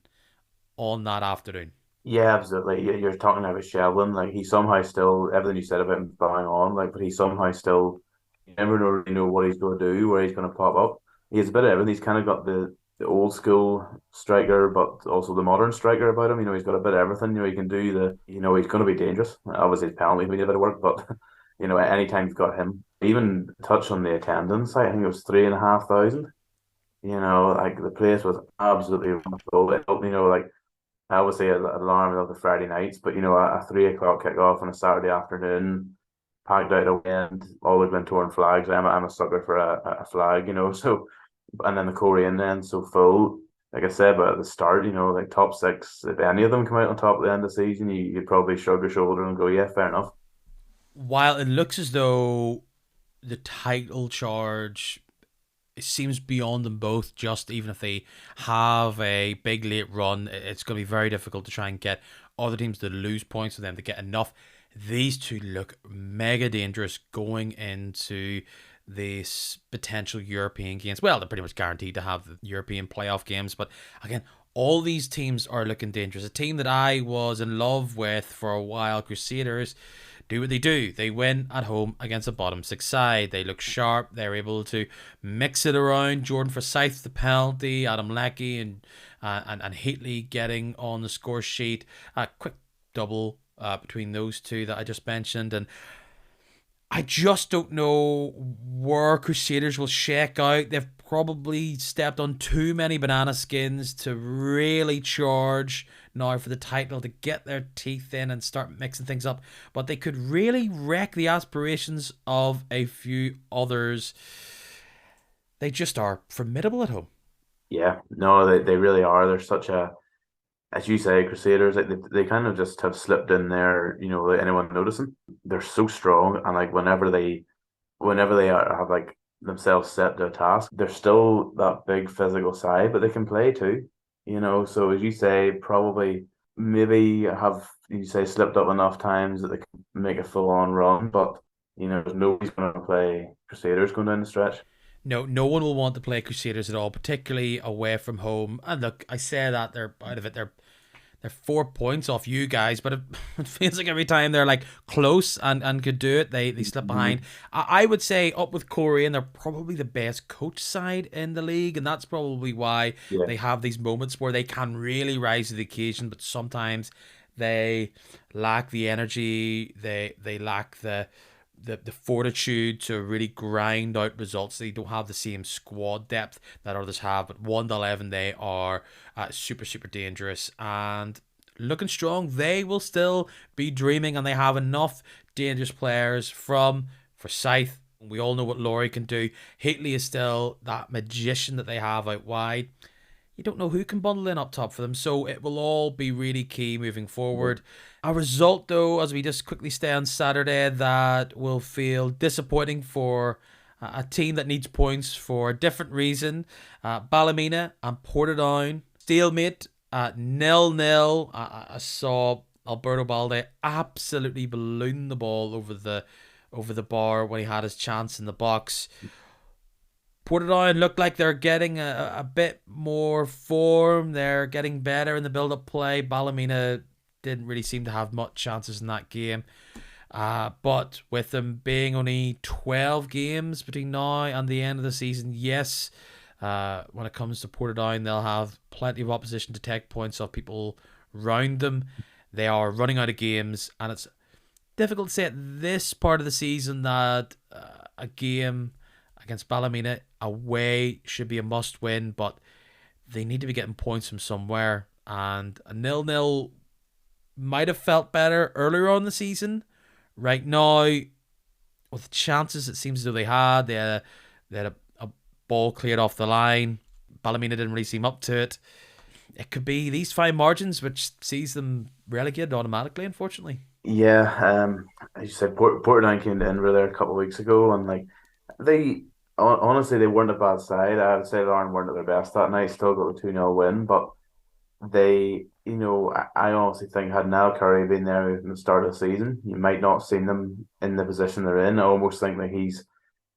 on that afternoon. Yeah, absolutely. You're talking about Shelvin. Like he somehow still everything you said about him bang on. Like, but he somehow still you never really know what he's going to do, where he's going to pop up. He has a bit of everything. He's kind of got the old school striker, but also the modern striker about him. He's got a bit of everything. He can do he's going to be dangerous. Obviously, his penalty we did a bit of work, but anytime you've got him, even touch on the attendance, I think it was 3,500. Like the place was absolutely full. Like obviously an alarm of the Friday nights, but a 3 o'clock kickoff on a Saturday afternoon, packed out a wind, all the Glentoran flags. I'm a sucker for a flag, so and then the Korean then so full. Like I said, but at the start, like top six, if any of them come out on top at the end of the season, you'd probably shrug your shoulder and go, yeah, fair enough. While it looks as though the title charge, it seems beyond them both. Just even if they have a big late run, it's going to be very difficult to try and get other teams to lose points for them to get enough. These two look mega dangerous going into these potential European games. Well, they're pretty much guaranteed to have the European playoff games, but again, all these teams are looking dangerous. A team that I was in love with for a while, Crusaders, do what they do. They win at home against a bottom six side. They look sharp. They're able to mix it around. Jordan Forsyth the penalty, Adam Leckie and Heatley getting on the score sheet. A quick double between those two that I just mentioned, and I just don't know where Crusaders will shake out. They've probably stepped on too many banana skins to really charge now for the title, to get their teeth in and start mixing things up. But they could really wreck the aspirations of a few others. They just are formidable at home. Yeah, no, they really are. They're such a, as you say, Crusaders. Like they kind of just have slipped in there. Without anyone noticing. They're so strong, and like whenever they have like themselves set to a task, they're still that big physical side, but they can play too. So as you say, probably maybe have you say slipped up enough times that they can make a full on run, but nobody's going to play Crusaders going down the stretch. No, no one will want to play Crusaders at all, particularly away from home. And look, I say that they're out of it. They're 4 points off you guys, but it feels like every time they're like close and could do it, they slip behind. I would say up with Corey, and they're probably the best coach side in the league, and that's probably why Yeah, they have these moments where they can really rise to the occasion, but sometimes they lack the energy, they lack the fortitude to really grind out results. They don't have the same squad depth that others have, but 1 to 11 they are super super dangerous and looking strong. They will still be dreaming, and they have enough dangerous players from Forsyth. We all know what Laurie can do. Haitley is still that magician that they have out wide. You don't know who can bundle in up top for them, so it will all be really key moving forward. A result, though, as we just quickly stay on Saturday, that will feel disappointing for a team that needs points for a different reason. Ballymena and Portadown stalemate at 0-0. I saw Alberto Balde absolutely balloon the ball over the bar when he had his chance in the box. Portadown look like they're getting a bit more form. They're getting better in the build-up play. Ballymena didn't really seem to have much chances in that game. But with them being only 12 games between now and the end of the season, yes, when it comes to Portadown, they'll have plenty of opposition to take points off people round them. They are running out of games, and it's difficult to say at this part of the season that a game against Ballymena away should be a must win, but they need to be getting points from somewhere. And a 0-0 might have felt better earlier on in the season. Right now, with the chances it seems as though they had a ball cleared off the line. Ballymena didn't really seem up to it. it could be these fine margins which sees them relegated automatically, unfortunately. Yeah, as you said, Portland came to Inver there a couple of weeks ago, and like they honestly they weren't a bad side. I would say Larne weren't at their best that night. Still got the 2-0 win, but they, I honestly think had Niall Curry been there from the start of the season, you might not have seen them in the position they're in. I almost think that he's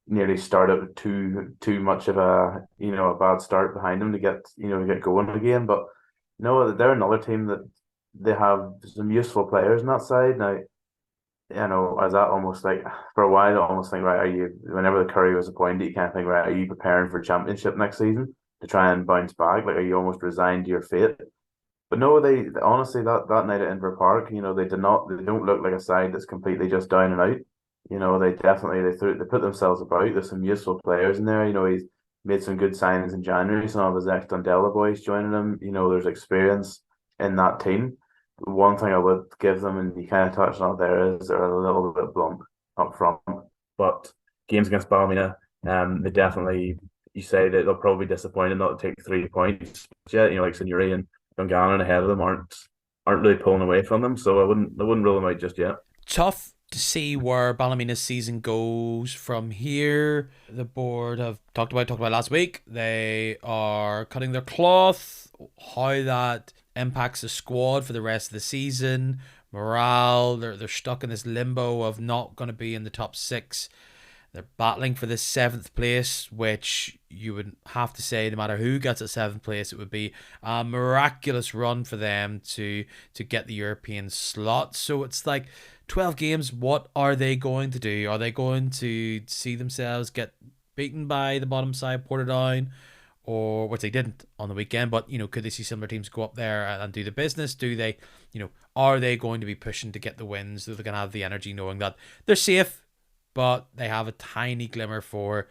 nearly started with too much of a bad start behind him to get going again. But no, they're another team that they have some useful players on that side now. As that almost like for a while, I almost think, right, are you, whenever the Curry was appointed, you kind of think, right, are you preparing for championship next season to try and bounce back? Like, are you almost resigned to your fate? But no, they honestly that night at Inver Park, they don't look like a side that's completely just down and out. They definitely they put themselves about. There's some useful players in there. He's made some good signings in January. Some of his ex Dundela boys joining him. There's experience in that team. One thing I would give them, and you kind of touched on it there, is they're a little bit blunt up front. But games against Ballymena, they definitely, you say that they'll probably be disappointed not to take 3 points. Yeah, like Signori and Dungannon ahead of them aren't really pulling away from them. So I wouldn't rule them out just yet. Tough to see where Ballymena's season goes from here. The board have talked about last week. They are cutting their cloth. How that impacts the squad for the rest of the season. Morale. They're stuck in this limbo of not going to be in the top 6. They're battling for this 7th place, which you would have to say, no matter who gets at 7th place, it would be a miraculous run for them to get the European slot. So it's like 12 games. What are they going to do? Are they going to see themselves get beaten by the bottom side, Portadown, or which they didn't on the weekend? But could they see similar teams go up there and do the business? Do they, are they going to be pushing to get the wins? Are they going to have the energy knowing that they're safe, but they have a tiny glimmer for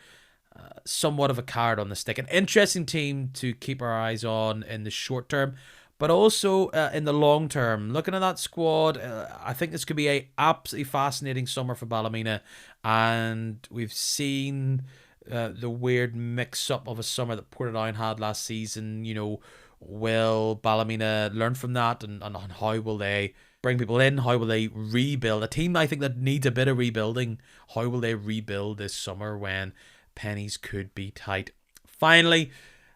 somewhat of a card on the stick? An interesting team to keep our eyes on in the short term, but also in the long term. Looking at that squad, I think this could be a absolutely fascinating summer for Ballymena, and we've seen the weird mix-up of a summer that Portadown had last season. Will Ballymena learn from that, and how will they bring people in? How will they rebuild a team, I think, that needs a bit of rebuilding? How will they rebuild this summer when pennies could be tight? Finally,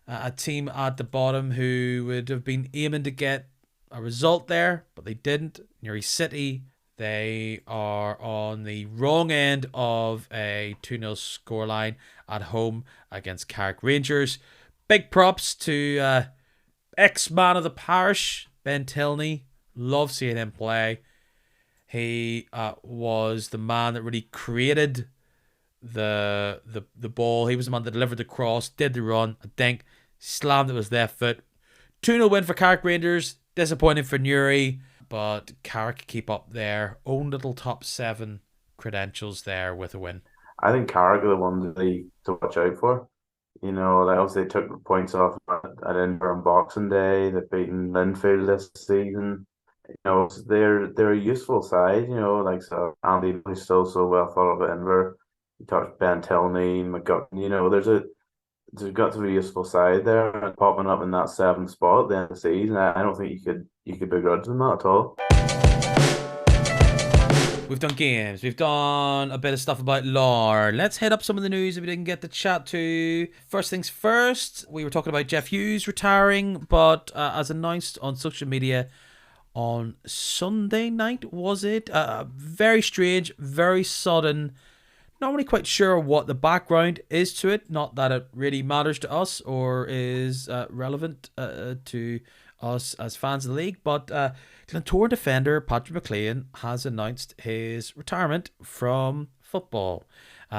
a team at the bottom who would have been aiming to get a result there, but they didn't. Newry City, they are on the wrong end of a 2-0 scoreline at home against Carrick Rangers. Big props to ex-man of the parish, Ben Tilney. Love seeing him play. He was the man that really created the ball. He was the man that delivered the cross, did the run, a dink, slammed it with his left foot. 2-0 win for Carrick Rangers. Disappointing for Newry, but Carrick keep up their own little top 7 credentials there with a win. I think Carrick are the ones to watch out for. They obviously took points off at Inver on Boxing Day. They've beaten Linfield this season. They're a useful side. Like so Andy who's still so well thought of at Inver. You talked Ben Tilney, McGutt. There's got to be a useful side there, and popping up in that 7th spot at the end of the season. I don't think you could begrudge them that at all. We've done games. We've done a bit of stuff about Larne. Let's head up some of the news that we didn't get to chat to. First things first, we were talking about Jeff Hughes retiring, but as announced on social media on Sunday night, was it? Very strange, very sudden. Not really quite sure what the background is to it. Not that it really matters to us or is relevant to us as fans of the league, but Glentoran defender Patrick McLean has announced his retirement from football.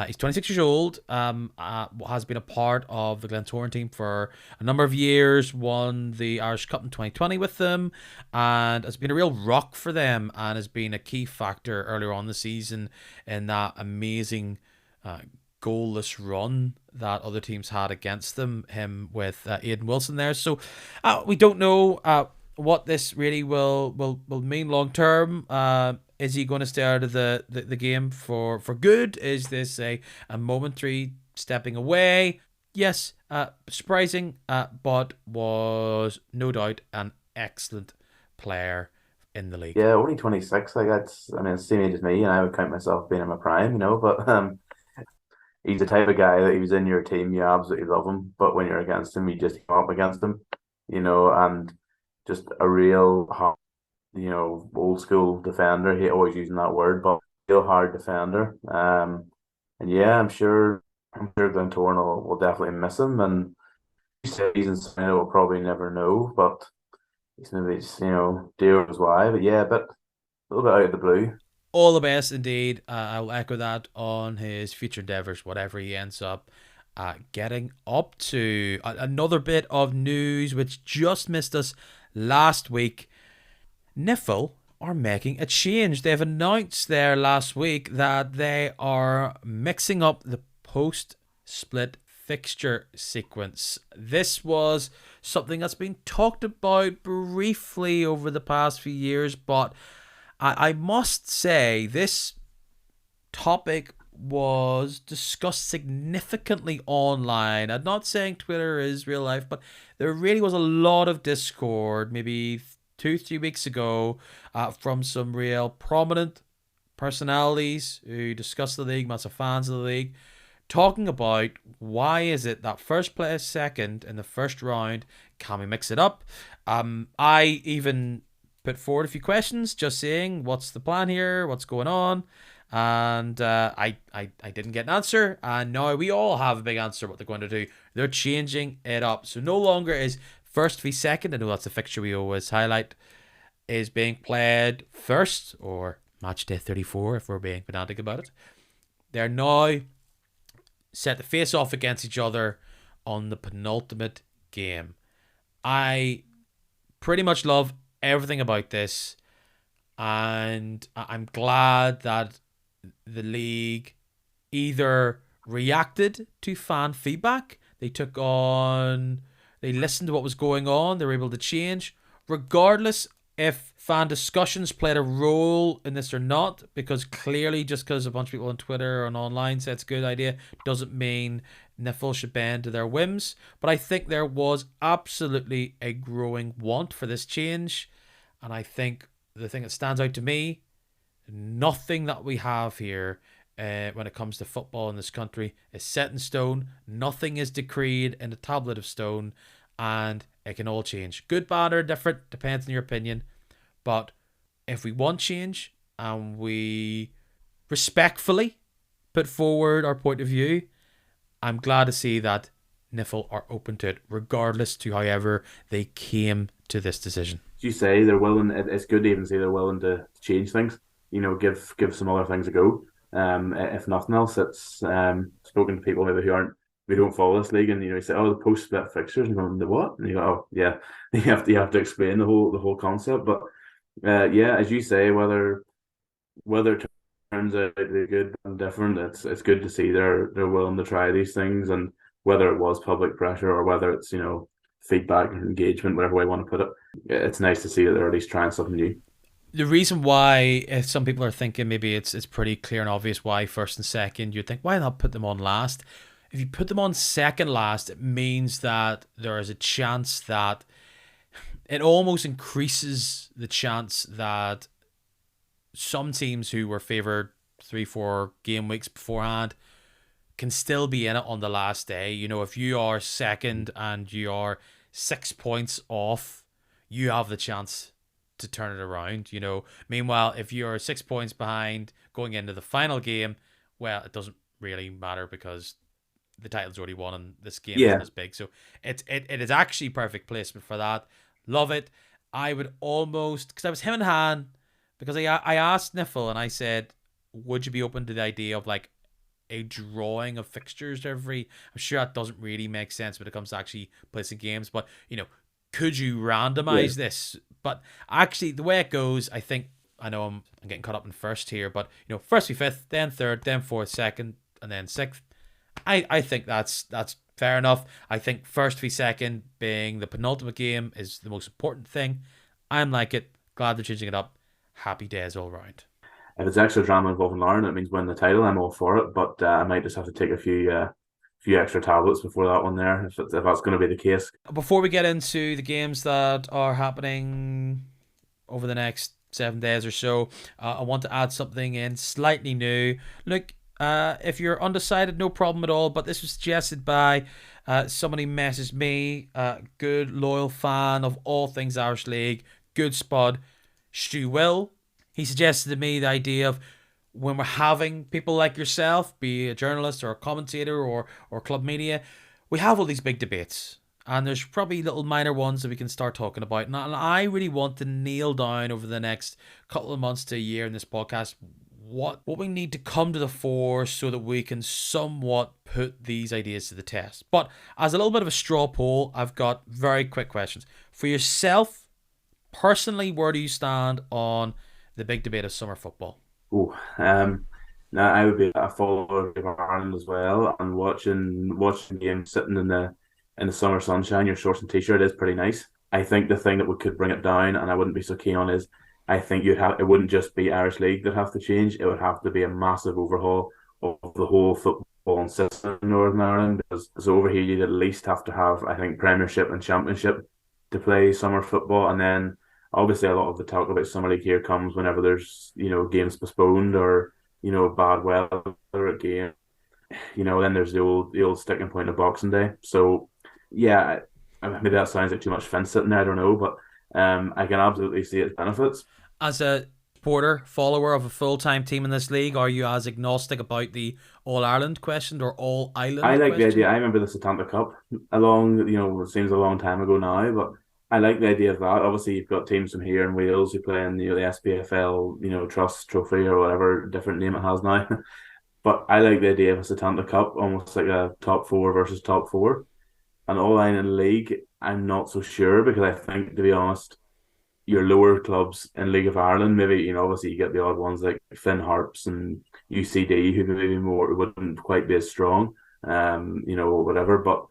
He's 26 years old, has been a part of the Glentoran team for a number of years, won the Irish Cup in 2020 with them, and has been a real rock for them, and has been a key factor earlier on the season in that amazing goalless run that other teams had against them, him with Aiden Wilson there. So we don't know what this really will mean long term. Is he going to stay out of the game for good? Is this a momentary stepping away? Yes, surprising, but was no doubt an excellent player in the league. Yeah, only 26. Like that's, I mean, it's the same age as me, and I would count myself being in my prime, But he's the type of guy that he was in your team, you absolutely love him, but when you're against him, you just come up against him, and just a real, old school defender. He always using that word, but real hard defender. And yeah, I'm sure Glentoran will definitely miss him, and seasons we'll probably never know, but he's maybe just dear as why. But yeah, but a little bit out of the blue. All the best indeed. I'll echo that on his future endeavors, whatever he ends up getting up to. Another bit of news which just missed us last week. Nifl are making a change. They've announced there last week that they are mixing up the post split fixture sequence. This was something that's been talked about briefly over the past few years, but I must say this topic was discussed significantly online. I'm not saying Twitter is real life, but there really was a lot of discord, maybe 2 3 weeks ago, from some real prominent personalities who discuss the league, massive fans of the league, talking about why is it that first place second in the first round, can we mix it up? I even put forward a few questions, just saying what's the plan here, what's going on, and I didn't get an answer, and now we all have a big answer what they're going to do. They're changing it up, so no longer is first v second. I know that's a fixture we always highlight, is being played first, or match day 34 if we're being pedantic about it. They're now set to face off against each other on the penultimate game. I pretty much love everything about this, and I'm glad that the league either reacted to fan feedback, they listened to what was going on, they were able to change, regardless if fan discussions played a role in this or not, because clearly just because a bunch of people on Twitter and online say it's a good idea doesn't mean Nifl should bend to their whims. But I think there was absolutely a growing want for this change, and I think the thing that stands out to me, nothing that we have here when it comes to football in this country is set in stone. Nothing is decreed in a tablet of stone, and it can all change. Good, bad, or different, depends on your opinion. But if we want change and we respectfully put forward our point of view, I'm glad to see that Nifl are open to it, regardless to however they came to this decision. You say they're willing. It's good to even say they're willing to change things. Give some other things a go. If nothing else, it's spoken to people who aren't we don't follow this league, and you say, "Oh, the post split fixtures," and going, "The what?" And you go, "Oh, yeah." You have to explain the whole concept, but yeah, as you say, whether it turns out to be good and different, it's good to see they're willing to try these things, and whether it was public pressure or whether it's feedback and engagement, whatever way you want to put it, it's nice to see that they're at least trying something new. The reason why, if some people are thinking maybe it's pretty clear and obvious why first and second, you'd think, why not put them on last? If you put them on second last, it means that there is a chance that it almost increases the chance that some teams who were favoured 3 4 game weeks beforehand can still be in it on the last day. If you are second and you are 6 points off, you have the chance to turn it around. Meanwhile, if you're 6 points behind going into the final game, well, it doesn't really matter because the title's already won and this game isn't Yeah, as big. So it is actually perfect placement for that. Love it. I would almost, because I was him and Han, because I asked Nifl and I said, would you be open to the idea of like a drawing of fixtures every? I'm sure that doesn't really make sense when it comes to actually placing games, but could you yeah. randomize this? But actually, the way it goes, I think, I know I'm getting caught up in first here, but first be fifth, then third, then fourth, second, and then sixth. I think that's fair enough. I think first v second being the penultimate game is the most important thing. I'm like it. Glad they're changing it up. Happy days all round. If it's extra drama involving Larne, it means win the title. I'm all for it, but I might just have to take a few few extra tablets before that one there, if that's going to be the case. Before we get into the games that are happening over the next 7 days or so, I want to add something in slightly new. Look, if you're undecided, no problem at all. But this was suggested by somebody messaged me, good loyal fan of all things Irish League, good spud, Stu Will. He suggested to me the idea of when we're having people like yourself, be a journalist or a commentator or club media, we have all these big debates. And there's probably little minor ones that we can start talking about. And I really want to nail down over the next couple of months to a year in this podcast what we need to come to the fore so that we can somewhat put these ideas to the test. But as a little bit of a straw poll, I've got very quick questions. For yourself, personally, where do you stand on the big debate of summer football? Oh, now I would be a follower of Ireland as well, and watching games sitting in the summer sunshine, your shorts and t-shirt is pretty nice. I think the thing that we could bring it down, and I wouldn't be so keen on, is I think it wouldn't just be Irish League that have to change. It would have to be a massive overhaul of the whole football system in Northern Ireland. Because so over here, you'd at least have to have, I think, Premiership and Championship to play summer football, and then obviously a lot of the talk about summer league here comes whenever there's games postponed or bad weather at game. Then there's the old sticking point of Boxing Day. So yeah, maybe that sounds like too much fence sitting there. I don't know, but I can absolutely see its benefits. As a supporter, follower of a full-time team in this league, are you as agnostic about the All-Ireland question or I All-Island like the idea. question? I remember the Satanta Cup it seems a long time ago now, but I like the idea of that. Obviously, you've got teams from here in Wales who play in the SPFL, Trust Trophy or whatever different name it has now. But I like the idea of a Satanta Cup, almost like a top four versus top four. An All Ireland League, I'm not so sure because I think, to be honest, your lower clubs in League of Ireland, maybe obviously you get the odd ones like Finn Harps and UCD who maybe more wouldn't quite be as strong, whatever. But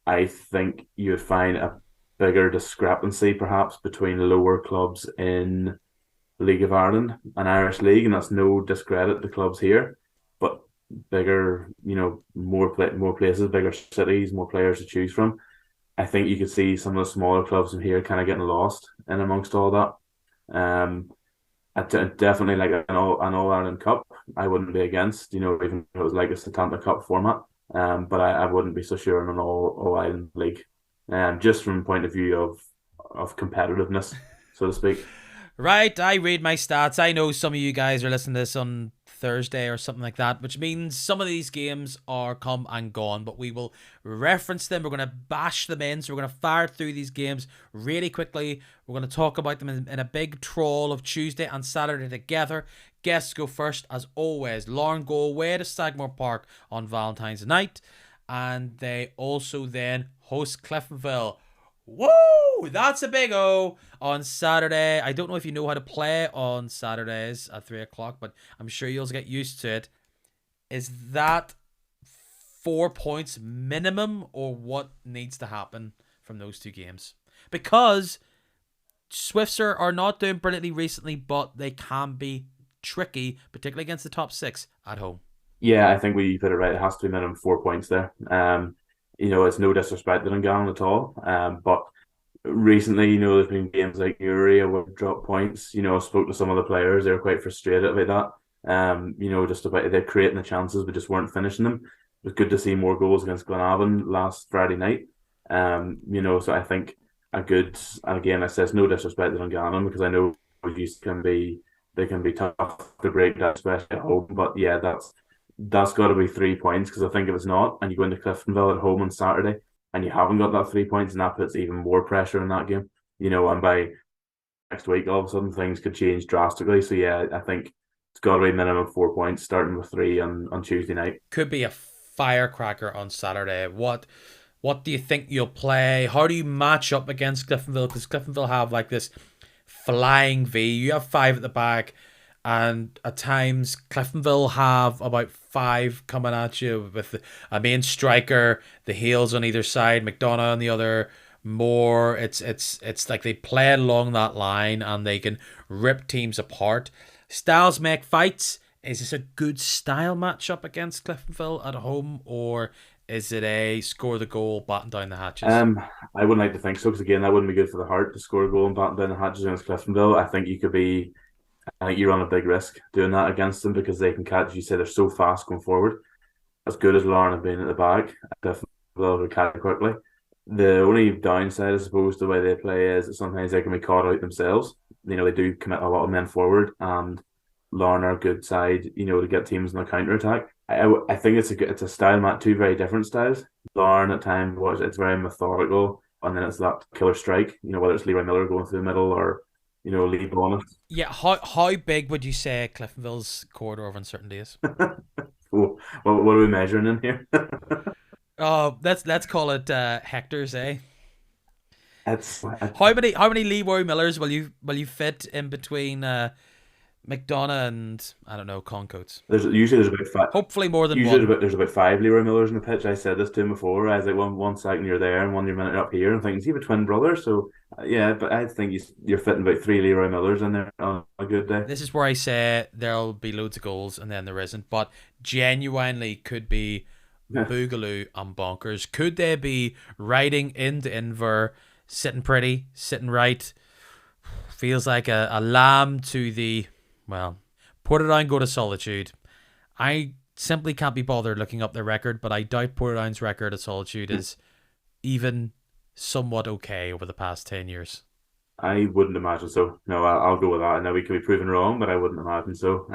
I think you'd find a bigger discrepancy perhaps between lower clubs in League of Ireland and Irish League, and that's no discredit to clubs here, but bigger, more places, bigger cities, more players to choose from. I think you could see some of the smaller clubs in here kind of getting lost in amongst all that. Definitely like an all Ireland Cup. I wouldn't be against, even if it was like a Setanta Cup format. But I wouldn't be so sure on an all Ireland league. Just from point of view of competitiveness, so to speak. Right, I read my stats. I know some of you guys are listening to this on Thursday or something like that, which means some of these games are come and gone, but we will reference them. We're going to bash them in, so we're going to fire through these games really quickly. We're going to talk about them in a big trawl of Tuesday and Saturday together. Guests go first, as always. Larne go away to Stagmore Park on Valentine's night, and they also then host Cliftonville. Woo! That's a big O on Saturday. I don't know if you know how to play on Saturdays at 3 o'clock, but I'm sure you'll get used to it. Is that 4 points minimum, or what needs to happen from those two games? Because Swifts are not doing brilliantly recently, but they can be tricky, particularly against the top six at home. Yeah, I think we put it right. It has to be minimum 4 points there. It's no disrespect to Dungannon at all. But recently, there's been games like Uri where we dropped points. I spoke to some of the players; they were quite frustrated about that. Just about they're creating the chances, but just weren't finishing them. It was good to see more goals against Glenavon last Friday night. So I think a good, and again, I says no disrespect to Dungannon because I know reviews they can be tough to break that, especially at home. But yeah, that's got to be 3 points because I think if it's not, and you go into Cliftonville at home on Saturday and you haven't got that 3 points, and that puts even more pressure in that game. And by next week, all of a sudden things could change drastically. So yeah, I think it's got to be minimum 4 points, starting with three on Tuesday night. Could be a firecracker on Saturday. What do you think you'll play? How do you match up against Cliftonville? Because Cliftonville have like this flying V. You have five at the back, and at times Cliftonville have about five coming at you with a main striker, the heels on either side, McDonough on the other. More, it's like they play along that line and they can rip teams apart. Styles make fights. Is this a good style matchup against Cliftonville at home, or Is it a score the goal, batten down the hatches? Um, I wouldn't like to think so because again, that wouldn't be good for the heart to score a goal and batten down the hatches against Cliftonville. I think you run a big risk doing that against them because they can catch. You say they're so fast going forward. As good as Larne have been at the back, definitely will catch quickly. The only downside, I suppose, to the way they play is that sometimes they can be caught out themselves. They do commit a lot of men forward, and Larne are a good side, to get teams on the counter attack. I think it's a style match, two very different styles. Larne at times it's very methodical, and then it's that killer strike. Whether it's Leroy Miller going through the middle or Lee Bonnet. Yeah, how big would you say Cliftonville's corridor of uncertainty is? Oh, what are we measuring in here? Oh, let's call it hectares, eh? It's How many Leroy Millers will you fit in between McDonough and I don't know Concoats? there's about five. Hopefully more than Usually one. there's about five Leroy Millers in the pitch. I said this to him before. I was like, one second you're there and one you're minute up here. I'm thinking, is he have a twin brother? So yeah, but I think you're fitting about three Leroy Millers in there on a good day. This is where I say there'll be loads of goals and then there isn't, but genuinely could be Yeah. boogaloo and bonkers. Could they be riding into Inver, sitting pretty, sitting right? Feels like a lamb to the, well, Portadown go to solitude. I simply can't be bothered looking up their record, but I doubt Portadown's record of solitude is even somewhat okay over the past 10 years. I wouldn't imagine so. No, I'll go with that. I know we could be proven wrong, but I wouldn't imagine so.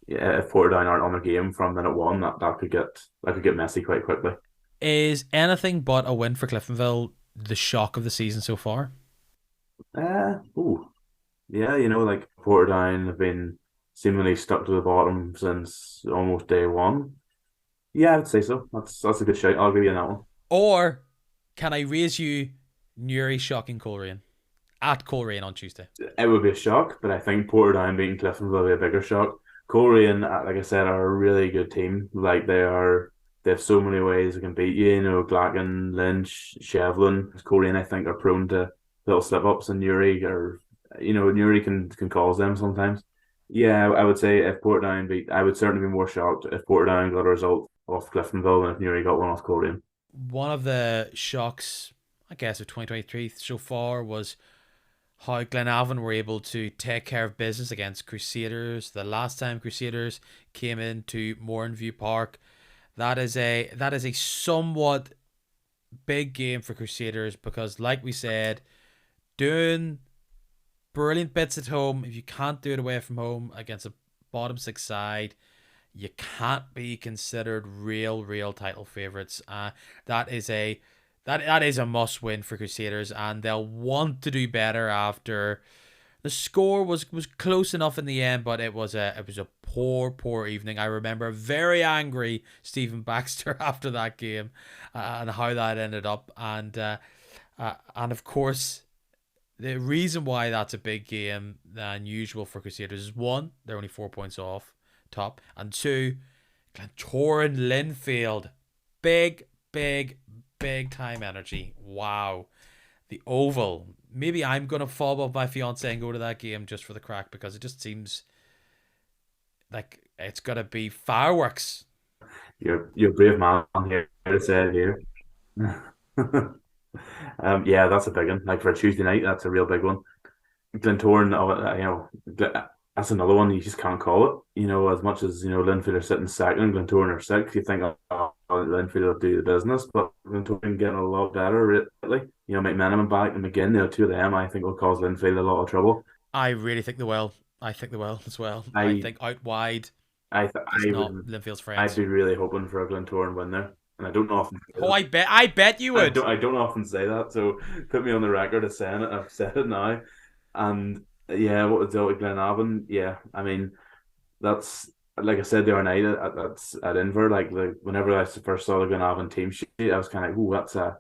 Yeah, if Portadown aren't on their game from minute one, that could get messy quite quickly. Is anything but a win for Cliftonville the shock of the season so far? Ooh, yeah, like Portadown have been seemingly stuck to the bottom since almost day one. Yeah, I'd say so. That's a good shout. I'll give you that one. Or can I raise you Newry shocking Coleraine at Coleraine on Tuesday? It would be a shock, but I think Portadown beating Clifton will be a bigger shock. Coleraine, like I said, are a really good team. Like they have so many ways they can beat you. Glacken, Lynch, Shevlin, Coleraine, I think, are prone to little slip ups, and Newry can cause them sometimes. Yeah, I would say if Portadown beat, I would certainly be more shocked if Portadown got a result off Cliftonville than if Newry got one off Coleraine. One of the shocks, I guess, of 2023 so far was how Glenavon were able to take care of business against Crusaders. The last time Crusaders came into Morinview Park, that is a somewhat big game for Crusaders because, like we said, doing brilliant bits at home. If you can't do it away from home against a bottom six side, you can't be considered real title favorites. That is a must win for Crusaders, and they'll want to do better after the score was close enough in the end, but it was a poor evening. I remember very angry Stephen Baxter after that game and how that ended up, and of course the reason why that's a big game than usual for Crusaders is one, they're only 4 points off top, and two, Glentoran Linfield. Big time energy. Wow. The Oval. Maybe I'm going to fall off my fiance and go to that game just for the crack because it just seems like it's going to be fireworks. You're a brave man here to say it here. Yeah, that's a big one. Like for a Tuesday night, that's a real big one. Glentoran, that's another one you just can't call it. As much as Linfield are sitting second, Glentoran are sixth. You think, Linfield will do the business, but Glentoran getting a lot better lately. McMenamin back and McGinn, the two of them, I think will cause Linfield a lot of trouble. I really think they will. I think they will as well. I I think out wide I is I not would Linfield's I'd friends. be really hoping for a Glentoran win there, and I don't often say Oh, that. I bet you I would. don't I don't often say that, so put me on the record as saying it. I've said it now, and yeah, what was the with Glenavon? Yeah, I mean that's like I said the other night that's at Inver. Like whenever I first saw the Glenavon team sheet, I was kind of like, oh, that's a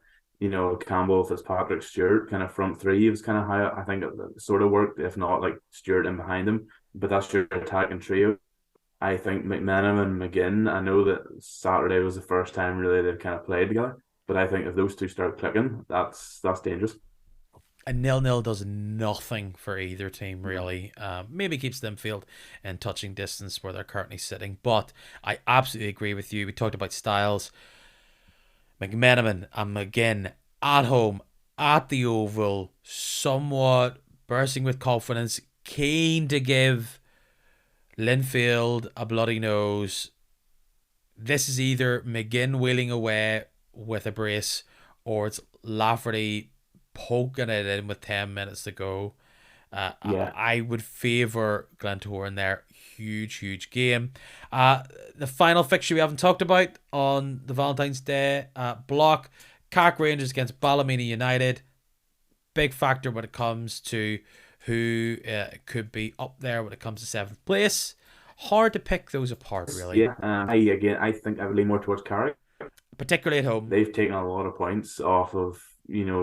Campbell, Fitzpatrick, Stewart kind of front three. It was kind of how I think it sort of worked, if not like Stewart in behind him. But that's your attacking trio. I think McMenamin and McGinn. I know that Saturday was the first time really they've kind of played together, but I think if those two start clicking, that's dangerous. A nil-nil does nothing for either team, really. Maybe keeps them field in touching distance where they're currently sitting. But I absolutely agree with you. We talked about styles. McMenamin and McGinn at home at the Oval, somewhat bursting with confidence, keen to give Linfield a bloody nose. This is either McGinn wheeling away with a brace, or it's Lafferty poking it in with 10 minutes to go. Yeah, I would favour Glentoran there. Huge, huge game. The final fixture we haven't talked about on the Valentine's Day block, Carrick Rangers against Ballymena United. Big factor when it comes to who could be up there when it comes to 7th place. Hard to pick those apart, really. yeah. I think I would lean more towards Carrick. Particularly at home. They've taken a lot of points off of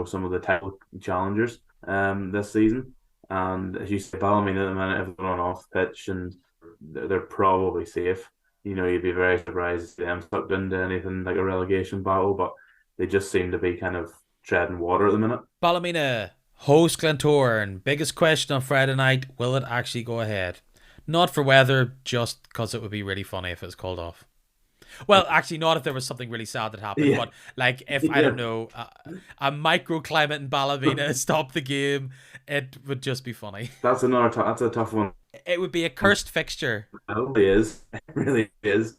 some of the title challengers this season, and as you say, Ballymena at the minute have gone off pitch and they're probably safe. You'd be very surprised to see them sucked into anything like a relegation battle, but they just seem to be kind of treading water at the minute. Ballymena host Glentoran. Biggest question on Friday night: will it actually go ahead? Not for weather, just because it would be really funny if it was called off. Well, actually, not if there was something really sad that happened, Yeah. but like if I don't know, a microclimate in Ballymena stopped the game, it would just be funny. That's a tough one. It would be a cursed fixture. It really is. It really is.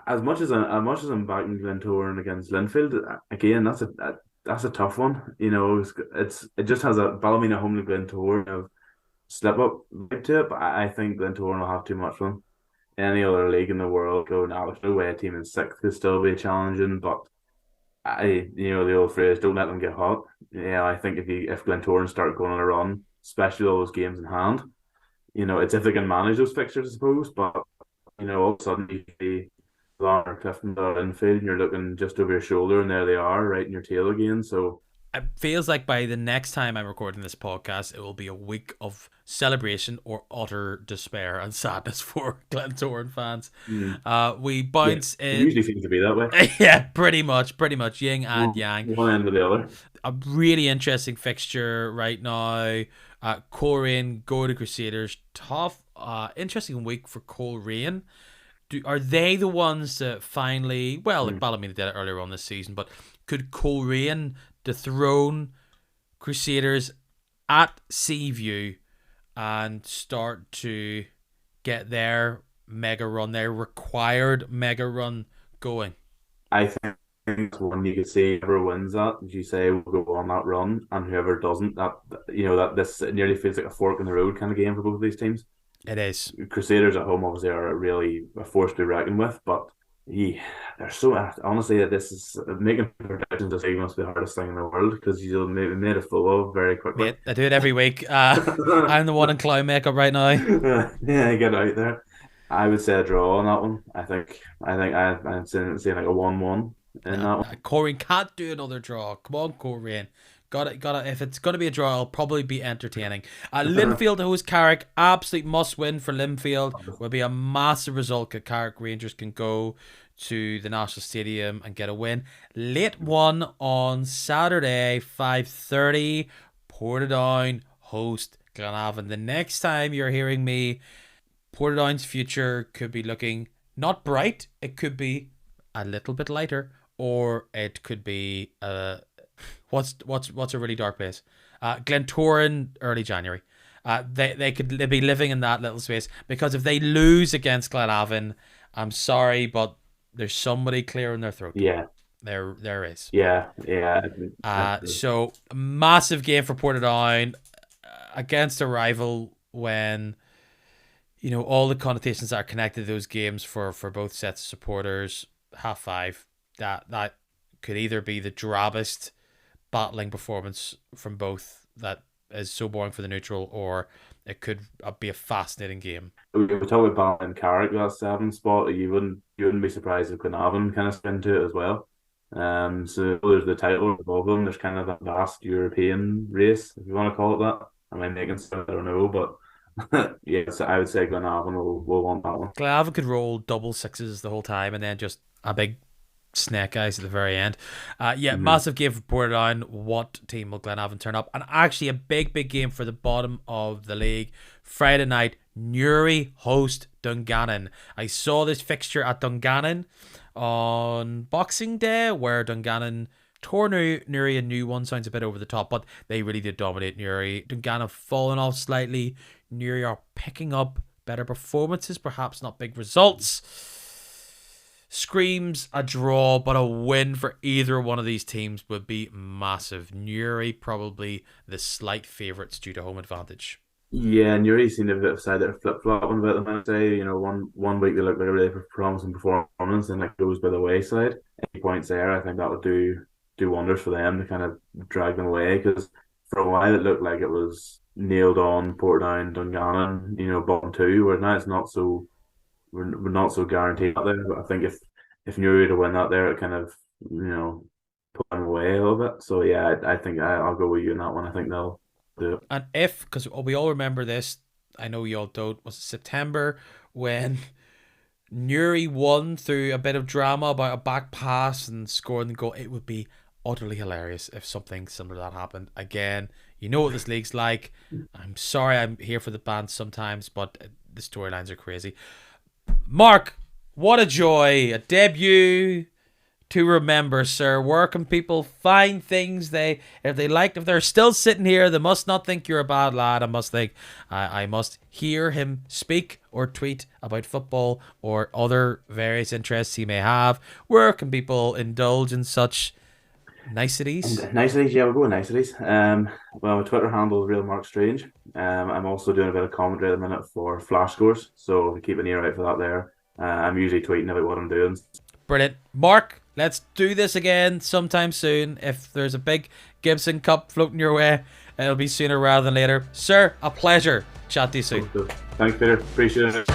As much as I'm backing Glentoran against Linfield, again, that's a tough one. It just has a Ballymena home to Glentoran of slip up vibe to it, but I think Glentoran will have too much fun. Any other league in the world going out, there's no way a team in sixth could still be challenging, but the old phrase, don't let them get hot. Yeah, I think if Glentoran start going on a run, especially all those games in hand, it's if they can manage those fixtures, I suppose. But all of a sudden you see Larne or Clifton infield, and you're looking just over your shoulder, and there they are, right in your tail again. So It feels like by the next time I'm recording this podcast, it will be a week of celebration or utter despair and sadness for Glentoran fans. We bounce it in. usually seems to be that way. Yeah, pretty much yin and yang. One end or the other. A really interesting fixture right now. Coleraine go to Crusaders. Tough, interesting week for Coleraine. Are they the ones that finally, well, like Ballymena did it earlier on this season, but could Coleraine dethrone Crusaders at Seaview and start to get their mega run, their required mega run going? I think it's one you could say whoever wins that, as you say, will go on that run, and whoever doesn't, that this it nearly feels like a fork in the road kind of game for both of these teams. It is. Crusaders at home obviously are really a force to be reckoned with, but they're so honestly that this is making predictions this week must be the hardest thing in the world because you'll made a fool of very quickly. Mate, I do it every week. I'm the one in clown makeup right now. Yeah, get out there. I would say a draw on that one. I'm saying like a 1-1 in that one. Coleraine can't do another draw. Come on, Coleraine. Got it. If it's going to be a draw, it'll probably be entertaining. Linfield to host Carrick. Absolute must win for Linfield. Will be a massive result that Carrick Rangers can go to the National Stadium and get a win. Late one on Saturday, 5:30. Portadown host Glenavon. The next time you're hearing me, Portadown's future could be looking not bright. It could be a little bit lighter, or it could be what's a really dark place? Glentoran early January. They could be living in that little space because if they lose against Glenavon, I'm sorry, but there's somebody clearing their throat. Yeah. There is. Yeah. So massive game for Portadown against a rival when all the connotations that are connected to those games for both sets of supporters. 5:30. That could either be the drabbest battling performance from both that is so boring for the neutral, or it could be a fascinating game. We talk about Ballon and Carrick that 7th spot. You wouldn't be surprised if Glenavon kind of spin to it as well. So there's the title above them. There's kind of that vast European race, if you want to call it that. Am I making sense? I don't know, but yeah, so I would say Glenavon will want that one. Glenavon could roll double sixes the whole time and then just a big snake eyes at the very end. Massive game for Portadown. What team will Glenavon turn up? And actually a big game for the bottom of the league. Friday night, Newry host Dungannon. I saw this fixture at Dungannon on Boxing Day, where Dungannon tore Newry. A new one sounds a bit over the top, but they really did dominate Newry. Dungannon have fallen off slightly. Newry are picking up better performances, perhaps not big results. Screams a draw, but a win for either one of these teams would be massive. Newry probably the slight favourites due to home advantage. Yeah, and you already seen a bit of side that are flip flopping about them. I'd say, one week they look like a really promising performance, and it goes by the wayside. Any points there, I think that would do wonders for them to kind of drag them away, because for a while it looked like it was nailed on Portadown, Dungannon, bottom two. Where now it's not so we're not so guaranteed out there. But I think if Newry to win that there, it kind of put them away a little bit. So yeah, I think I'll go with you on that one. I think they'll do it. And because we all remember this, I know you all don't, was it September when Newry won through a bit of drama about a back pass and scoring the goal? It would be utterly hilarious if something similar to that happened again. You know what this league's like. I'm sorry I'm here for the band sometimes, but the storylines are crazy. Mark, what a joy. A debut to remember, sir. Where can people find things if they're still sitting here, they must not think you're a bad lad. I must hear him speak or tweet about football or other various interests he may have. Where can people indulge in such niceties? Niceties, yeah, we'll go with niceties. Well, my Twitter handle is Real Mark Strange. I'm also doing a bit of commentary at the minute for Flash Scores, so keep an ear out for that there. I'm usually tweeting about what I'm doing. Brilliant. Mark, let's do this again sometime soon. If there's a big Gibson Cup floating your way, it'll be sooner rather than later. Sir, a pleasure. Chat to you soon. Thanks, Peter. Appreciate it.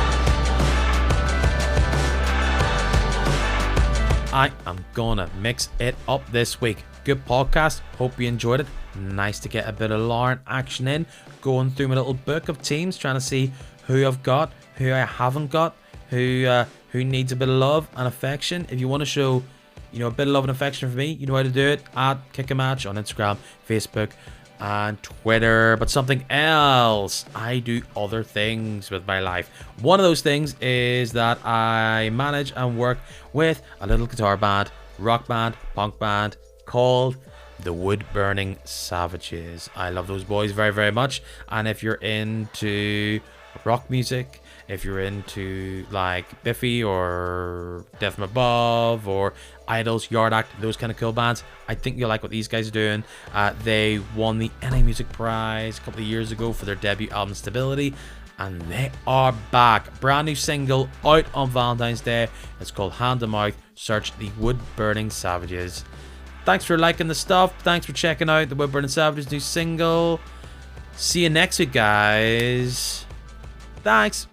I am gonna mix it up this week. Good podcast. Hope you enjoyed it. Nice to get a bit of Larne action in. Going through my little book of teams, trying to see who I've got, who I haven't got, who needs a bit of love and affection. If you want to show, a bit of love and affection for me, you know how to do it at Kick a Match on Instagram, Facebook, and Twitter. But something else, I do other things with my life. One of those things is that I manage and work with a little guitar band, rock band, punk band called the Wood Burning Savages. I love those boys very, very much. And if you're into rock music, if you're into like Biffy or Death from Above or Idols, Yard Act, those kind of cool bands, I think you'll like what these guys are doing. They won the NA Music Prize a couple of years ago for their debut album Stability, and they are back. Brand new single out on Valentine's Day. It's called Hand to Mouth. Search the Wood Burning Savages. Thanks for liking the stuff. Thanks for checking out the Wood Burning Savages new single. See you next week, guys. Thanks.